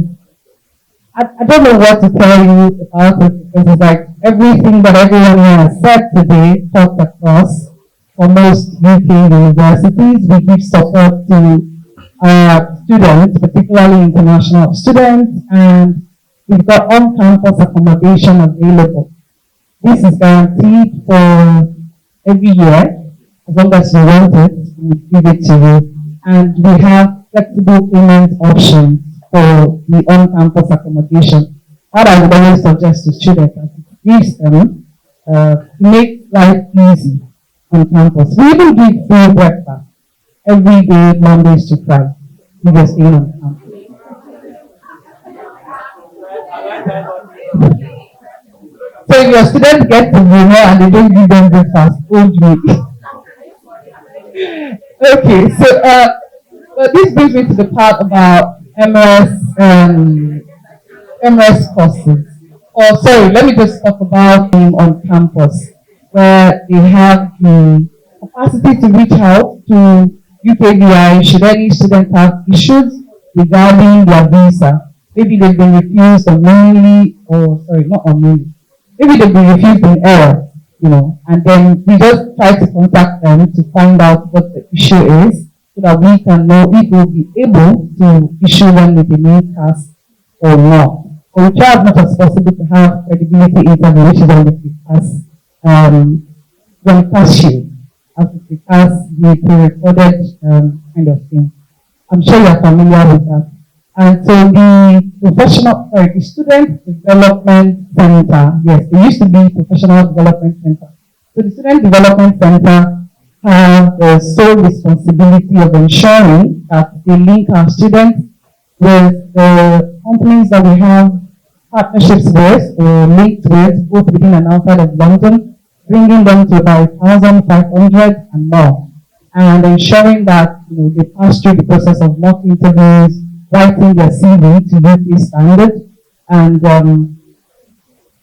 I don't know what to tell you about it because it's like everything that everyone has said today talked across for most UK universities. We give support to students, particularly international students, and we've got on-campus accommodation available. This is guaranteed for every year, as long as you want it, we give it to you. And we have flexible payment options for the on-campus accommodation. What I would always suggest to students is it gives them make life easy on campus. We even give free breakfast every day, Mondays to Friday. We just stay on campus. So if your students get to Brunel and they don't give them breakfast, hold me. Okay, so but this brings me to the part about MS courses. Or sorry, let me just talk about them on campus, where they have the capacity to reach out to UKVI should any student have issues regarding their visa. Maybe they've been refused unknowingly, or sorry, not unknowingly. Maybe they've been refused in error, and then we just try to contact them to find out what the issue is, so that we can know if we'll be able to issue them with a new pass or not. So we try as much as possible to have credibility interview, which is on the pass, when pass sheet, as it has the pre-recorded kind of thing. I'm sure you're familiar with that. And so the Student Development Center, yes, it used to be Professional Development Center. So the Student Development Center have the sole responsibility of ensuring that they link our students with the companies that we have partnerships with or linked with, both within and outside of London, bringing them to about 1,500 and more, and ensuring that they pass through the process of mock interviews, writing their CV to UK standard, and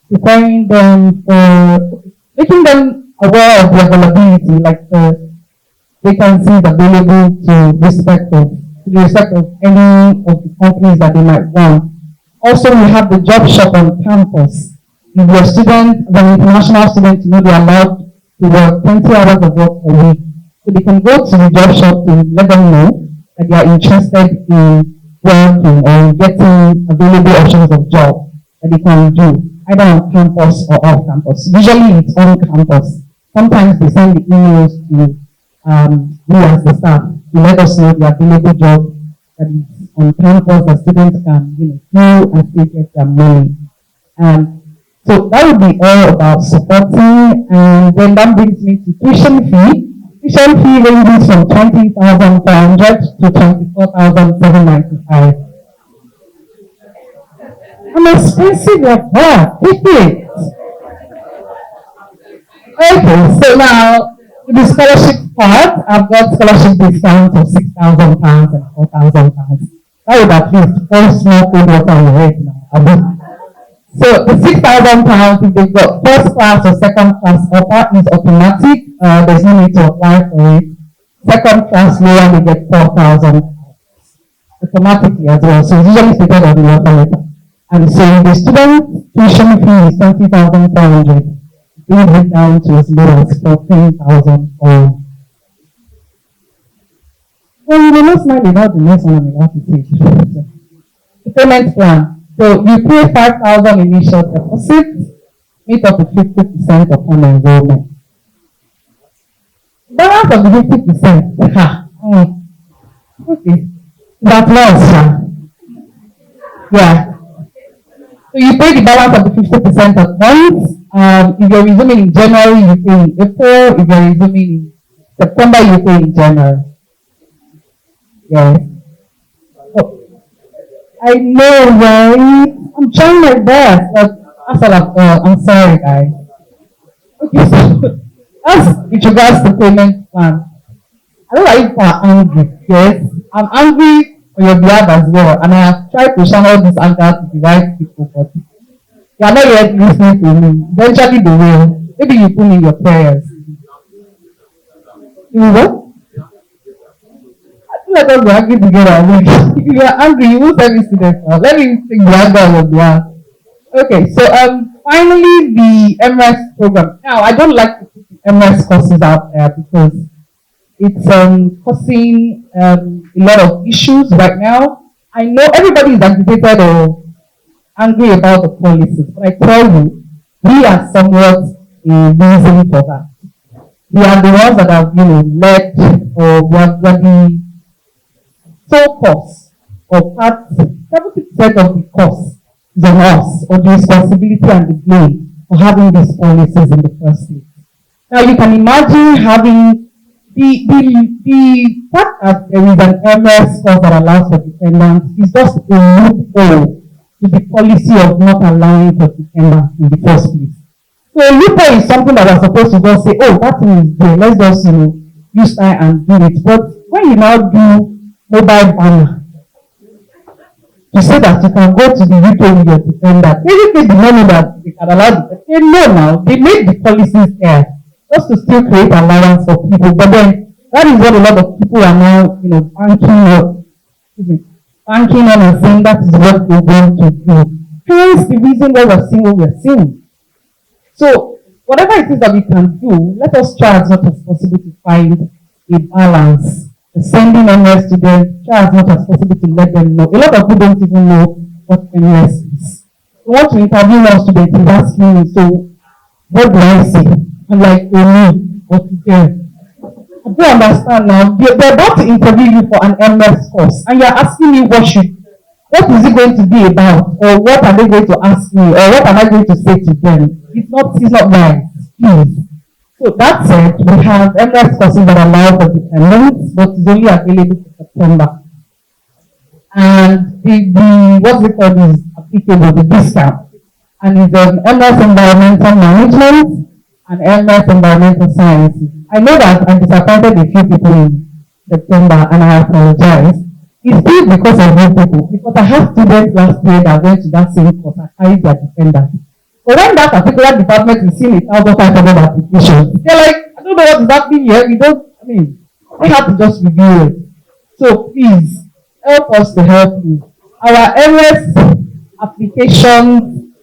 preparing them for making them aware of the availability, like the vacancies available to the respect of any of the companies that they might want. Also, we have the job shop on campus. If you're a student, an international student, they're allowed to work 20 hours of work a week. So they can go to the job shop to let them know that they are interested in working or getting available options of job that they can do, either on campus or off campus. Usually it's on campus. Sometimes they send the emails to we as the staff to let us know the available job that is on campus that students can, do and still get their money. So that would be all about supporting, and then that brings me to tuition fee. Tuition fee ranges from 20,400 to 24,795. I'm expensive like that. It. Okay, so now to the scholarship part, I've got scholarship discounts of £6,000 and £4,000. That would at least pour small cold water on your head now. So the £6,000, if they've got first class or second class upper, is automatic. There's no need to apply for it. Second class lower, they get 4,000 automatically as well. So it's usually stated on the offer letter. And so the student tuition fee is 20,400. Bring it down to as low as 14,000 or. Well, you must mind about the next one I'm about to say. The payment plan. So you pay 5,000 initial deposit, made up to 50% upon enrollment. Balance of the 50%. Okay. That loss. Yeah. So you pay the balance of the 50% at once. If you're resuming in January, you pay in April. If you're resuming in September, you pay in January. Yes. I know, right? I'm trying my best, but I'm sorry, guys. Okay, so that's with regards to payment plan. I don't like people are angry. Yes, I'm angry on your behalf as well, and I have tried to channel this anger to the right people, but they are not yet listening to me. Eventually, they will. Maybe you put in your prayers. You know? Let us be angry together. If you are angry, you will tell me students. Let me take the anger on your behalf. Okay, so finally the MS program. Now I don't like to put the MS courses out there because it's causing a lot of issues right now. I know everybody is agitated or angry about the policies, but I tell you, we are somewhat a reason for that. We are the ones that have, led or were the sole cost or part 70% of the cost is on us, or the responsibility and the blame for having these policies in the first place. Now you can imagine having the fact that there is an MS course that allows for dependents is just a loophole to the policy of not allowing for dependents in the first place. So a loophole is something that we're supposed to just say, oh, that thing is there, let's just use time and do it. But when you now do mobile banner, to say that you can go to the UK with your dependent, basically the money that they can allow they know now, they made the policies there just to still create allowance for people. But then that is what a lot of people are now, banking on and saying that is what they want to do. Hence the reason why we're seeing what we're seeing. So whatever it is that we can do, let us try as much as possible to find a balance. Sending MS to them, try as much as possible to let them know. A lot of people don't even know what MS is. We want to interview one student who's asking me, so what do I say? I'm like, to me or to them? I don't understand now. They're about to interview you for an MS course, and you're asking me what is it going to be about, or what are they going to ask me, or what am I going to say to them? It's not right. Please. So that said, we have MS courses that allow for dependents, but it's only available for September. And what's it called is applicable, the discount. And it's MS Environmental Management and MS Environmental Sciences. I know that I disappointed a few people in September, and I apologize. It's still because of you people, because I have students last year that went to that same course and carried their dependents. But when that particular department is seeing 1,500 applications, they're like, I don't know what is happening here. They have to just review it. So please, help us to help you. Our MS applications,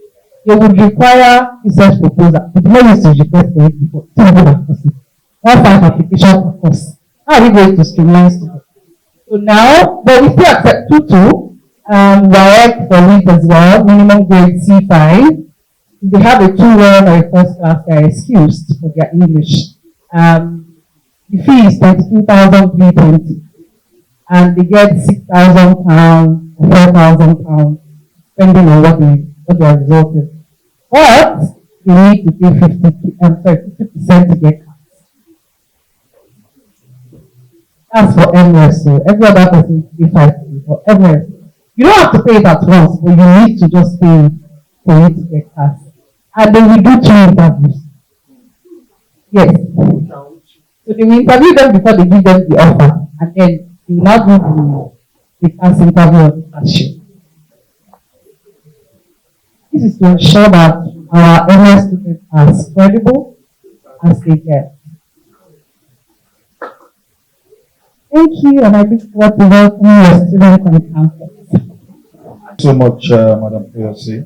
they would require research proposal. We do not use to request for it before. 1 5 application per course. How are we going to streamline students? So now, but we still accept 2-2. WAEC for lead as well, minimum grade C5. If they have a 2-1 or a first class, they are excused for their English. The fee is 22,320, and they get £6,000 or £4,000, depending on what their result is. But they need to pay 50% to get cards. That's for MS. So every other person needs to pay 5 for MS. You don't have to pay it at once, but you need to just pay for it to get cards. And then we do 2 interviews. Yes. So they will interview them before they give them the offer, and then they will now do the class interview on the class sheet. This is to ensure that our MS students are as credible as they get. Thank you, and I look forward to welcoming your students on campus. So much, Madam PLC.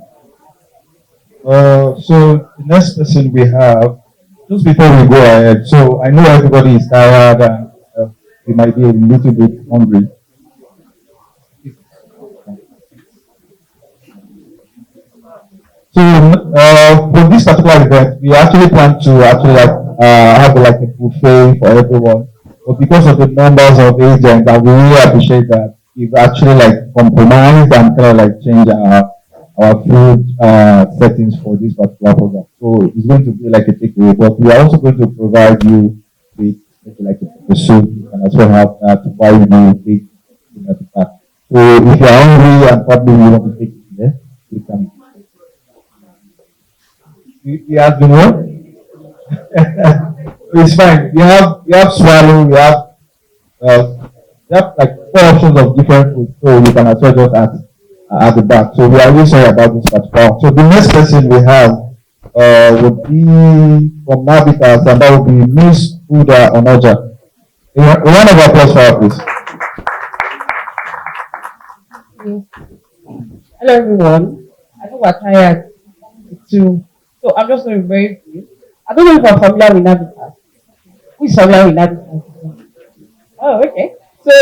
So the next person we have, just before we go ahead, so I know everybody is tired and they might be a little bit hungry. So for this particular event, we actually plan to have like a buffet for everyone. But because of the numbers of agents, and we really appreciate that we've actually like compromised and kind of like changed our food settings for this particular program. So it's going to be like a takeaway, but we are also going to provide you with maybe like a soup. You can as well have that while you take at the back. So if you are hungry and probably you want to take it there, you can. You have been what? It's fine. We have swallow, we have like 4 options of different food, so you can as well just at the back. So we are really sorry about this particular. So the next person we have would be from Navitas, and that would be Miss Uda Onoja. A round of applause for her, please. Hello everyone. I know we're tired too, so I'm just going to be very brief. I don't know if you're familiar with Navitas. Who is familiar with Navitas? Oh, okay. So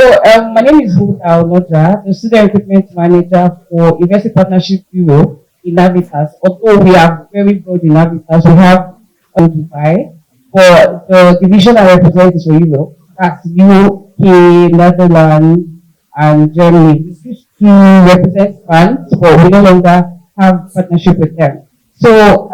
my name is Huda Onoja, the Student Recruitment Manager for University Partnership Bureau in Navitas. Although we are very broad in Navitas, we have Dubai. For the division I represent is for Europe. That's UK, Netherlands, and Germany. We used to represent France, but we no longer have partnership with them. So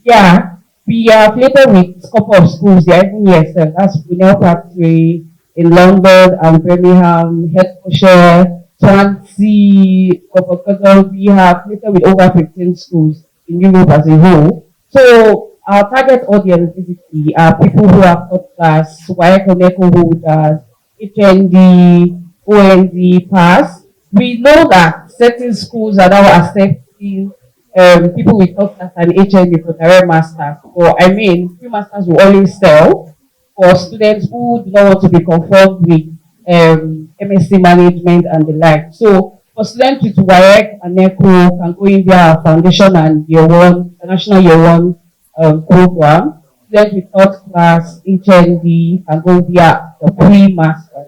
yeah, we are affiliated with a couple of schools. They are even here, so that's Brunel Factory in London and Birmingham, Hertfordshire, Swansea, Coventry. We have affiliated with over 15 schools in Europe as a whole. So our target audience basically are people who have taught class, WAEC holders, HND, OND, pass. We know that certain schools are now accepting people with top class and HND for direct masters. So I mean, free masters will always sell for students who do not want to be conformed with MSc management and the like. So for students with WAEC and NECO can go in their foundation and year one, international year one program. Students with third class HND can go via the pre-master.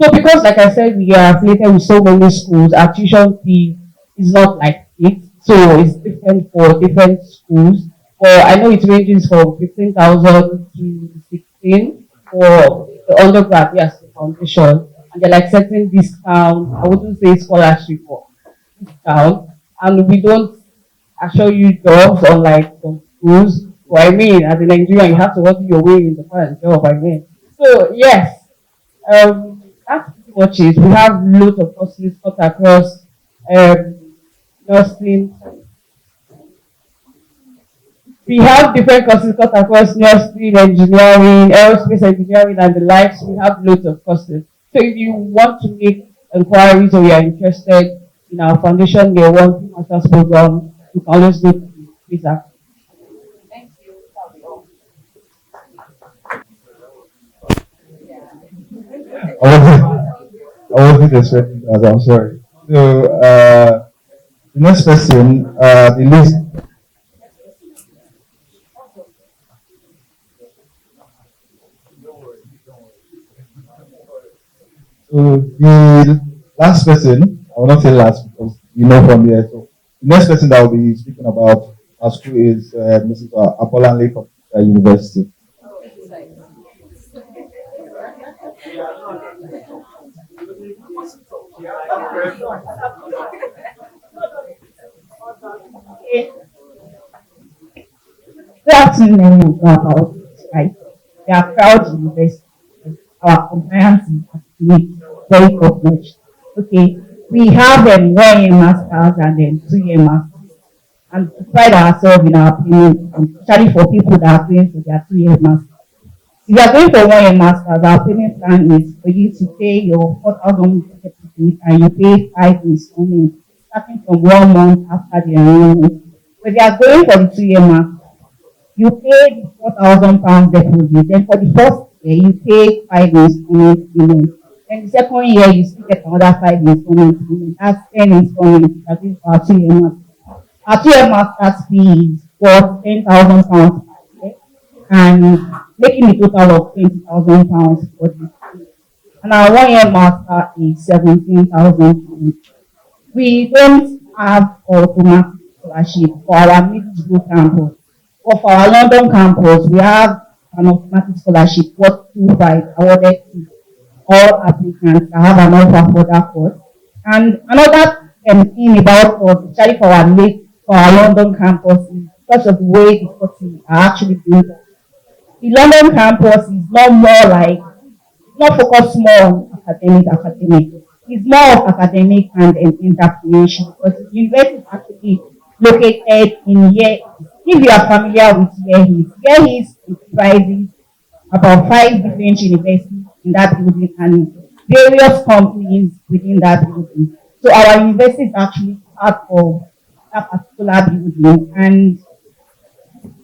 So because like I said, we are affiliated with so many schools, our tuition fee is not like it. So it's different for different schools. I know it ranges from 15,000 to 16 for the undergrad, yes, the foundation. And they're like certain discount. I wouldn't say scholarship or discount. And we don't assure you jobs unlike some schools. So I mean, as a Nigerian, you have to work your way in the first job, I mean. So yes, that's pretty much it. We have loads of courses cut across nursing. We have different courses cut across nursing, engineering, aerospace engineering, and the likes. We have loads of courses. So if you want to make inquiries or you are interested in our foundation year one master's program, you can always go to Crizac. Thank you. I wasn't expecting that. I'm sorry. So the next person, the list. So the last person, I will not say last because from here. So the next person that will be speaking about our school is Mrs. Apolanle from University. Good afternoon, about right. We are proud university. Our compliance is actually very top notch. Okay, we have 1 year masters and then 2 year masters, and to pride ourselves in our payment, especially for people that are going for their 2 year masters. If you are going for 1 year masters, our payment plan is for you to pay your 4,000 deposit and you pay 5 installments starting from 1 month after the enrollment. But if you are going for the 2 year master, you pay the £4,000 deposit. Then for the first year, you pay 5 installment payment. Then the second year, you still get another 5 installment payment. That's 10 installments. That is our 2 year master. Our 2 year master's fee is for £10,000 and making a total of £20,000 for this year. And our 1 year master is £17,000. We don't have automatic scholarship for our Middlesbrough campus. But for our London campus, we have an automatic scholarship worth 2.5 awarded to all applicants that have an offer for that course. And another thing about us, especially for our London campus, is because of the way the courses are actually built. The London campus is not focused more on academic. It's more of academic and entrepreneurship, because the university is actually located in here. If you are familiar with where he is comprises about 5 different universities in that building and various companies within that building. So our university is actually part of that particular building, and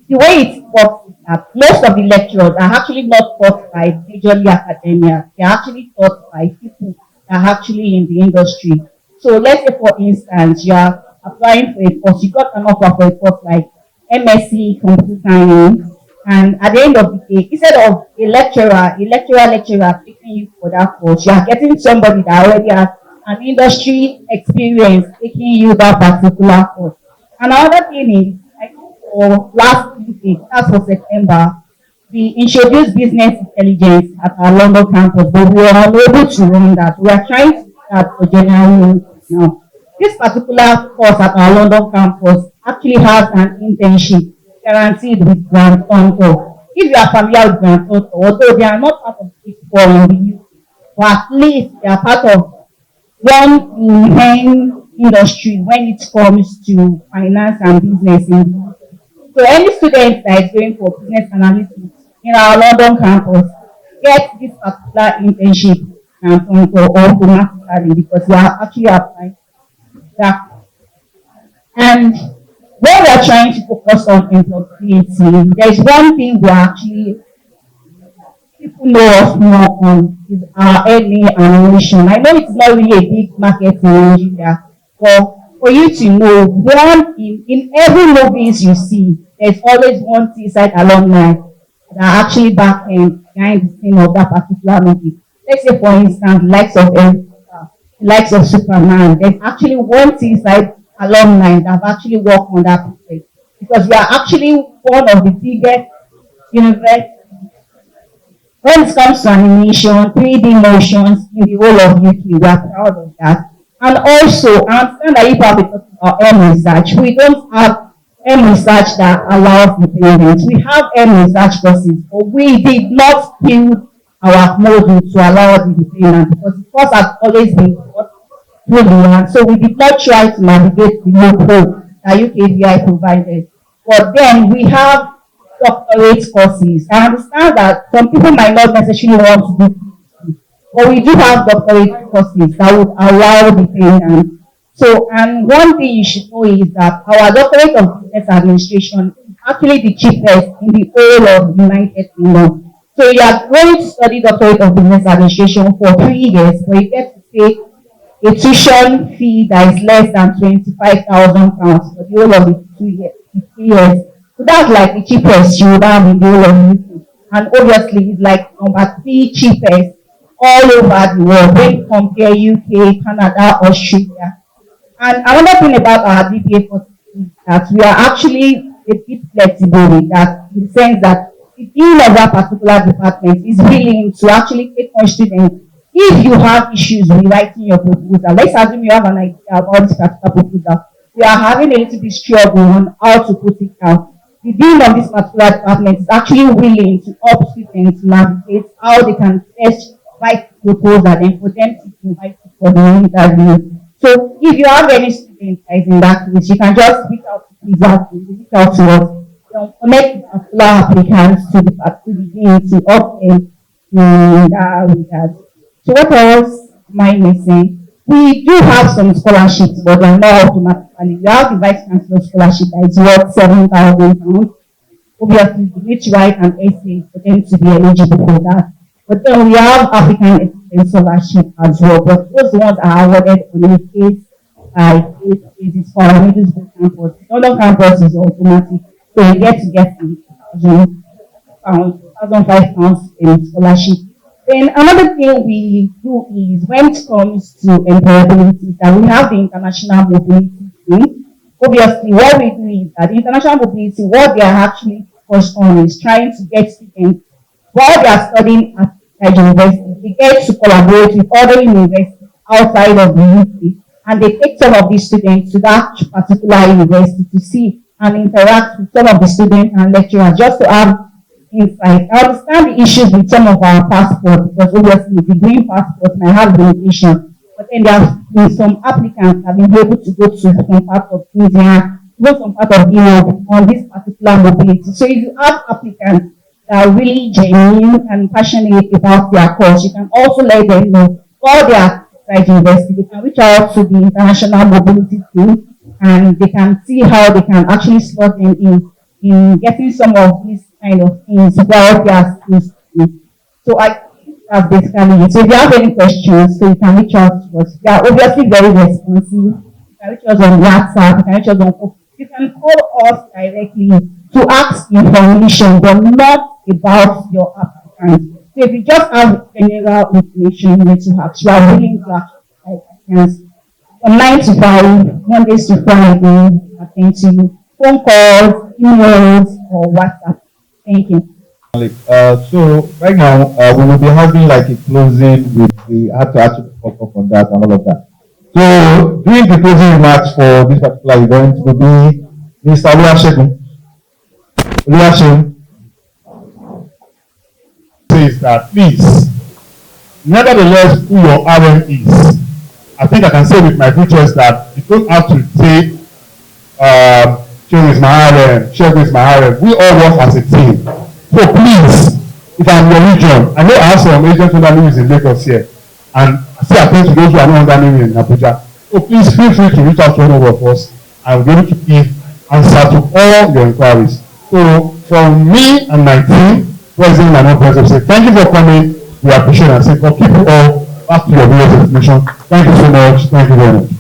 the way it works is that most of the lecturers are actually not taught by majorly academia. They are actually taught by people that are actually in the industry. So let's say, for instance, you are applying for a course, you got an offer for a course like MSc Computer Science, and at the end of the day, instead of a lecturer taking you for that course, you are getting somebody that already has an industry experience taking you that particular course. And another thing is, I think for last Tuesday, that's for September, we introduced business intelligence at our London campus, but we were unable to run that. We are trying to start for January now. This particular course at our London campus actually has an internship guaranteed with Grant Thornton. If you are familiar with Grant Thornton, although they are not part of the Big Four in the UK, but at least they are part of one main industry when it comes to finance and business in the UK. So any student that is going for business analytics in our London campus get this particular internship and automatically, because we are actually applying that. And when we are trying to focus on employability, there is one thing we actually people know us more on is our early animation. I know it's not really a big market in Nigeria, but for you to know, in every movies you see, there's always one T-side alumni that are actually behind the scene of that particular movie. Let's say, for instance, the likes of Superman. There's actually one T-side alumni that have actually worked on that project, because we are actually one of the biggest universities when it comes to animation, 3D motions in the whole of UK. We are proud of that. And also, I understand that you have been talking about M research. We don't have M research that allows the payments. We have M research courses, but we did not build our model to allow the payment, because the course has always been through the one. So we did not try to navigate the loophole that UKVI provided. But then we have doctorate courses. I understand that some people might not necessarily want to do PhD, but we do have doctorate courses that would allow the payment. So, and one thing you should know is that our doctorate of business administration is actually the cheapest in the whole of the United Kingdom. So you are going to study doctorate of business administration for 3 years, but you get to pay a tuition fee that is less than £25,000 for the whole of the 3 years. So that's like the cheapest you would have in the whole of the UK. And obviously, it's like number 3 cheapest all over the world when you compare UK, Canada, Australia. And another thing about our DPA course is that we are actually a bit flexible with that, in the sense that the dean of that particular department is willing to actually take on students. If you have issues rewriting your proposal, let's assume you have an idea about this particular proposal, we are having a little bit struggle on how to put it down. The dean of this particular department is actually willing to help students navigate how they can best write the proposal and for them to invite you for the interview. So if you have any student that is in that case, you can just reach out to Crizac, reach out to us, connect particular applicants to the dean to help them in that regard. So what else am I missing? We do have some scholarships, but they're not automatically. We have the Vice Chancellor scholarship that is worth £7,000. Obviously, you need to write an essay for them to be eligible for that. But then we have African Excellence Scholarship as well, but those ones are awarded on a case by case basis for our middle school campus. London campus is automatic, so you get £1,005 in scholarship. Then another thing we do is when it comes to employability, that we have the international mobility thing. Obviously, what we do is that the international mobility, what they are actually focused on is trying to get students while they are studying at university, they get to collaborate with other universities outside of the UK, and they take some of these students to that particular university to see and interact with some of the students and lecturers just to have insight. I understand the issues with some of our passports, because obviously the green passport might have limitation, but then there have been some applicants have been able to go to some part of India, go some part of Europe on this particular mobility. So if you have applicants that are really genuine and passionate about their course, you can also let them know while they are at university, they can reach out to the international mobility team and they can see how they can actually slot them in getting some of these kind of things while they are still. So I think that's basically it. So if you have any questions, so you can reach out to us. We are obviously very responsive. You can reach us on WhatsApp, you can reach us on Facebook. You can call us directly to ask information, but not about your applicant. So if you just have general information you need to ask, you are willing to ask applicants from 9 to 5, Mondays to Friday, attend to you. Phone calls, emails, or WhatsApp. Thank you. So right now we will be having like a closing with the had to actually focus on that and all of that. So during the closing remarks for this particular event will be Mr. Oluwasegun. Oluwasegun says that please, nevertheless, who your RM is. I think I can say with my full chest that you don't have to say Shehu is my RM, Shehu is my RM. We all work as a team. So please, if I'm your region, I know I have some agents under me in Lagos here, and I still attend to those who are not under me in Abuja. So please feel free to reach out to one of us and we'll be able to give answer to all your inquiries. So from me and my team, President and non-president, say thank you for coming. We appreciate it and say, for people all back to your various information. Thank you so much. Thank you very much.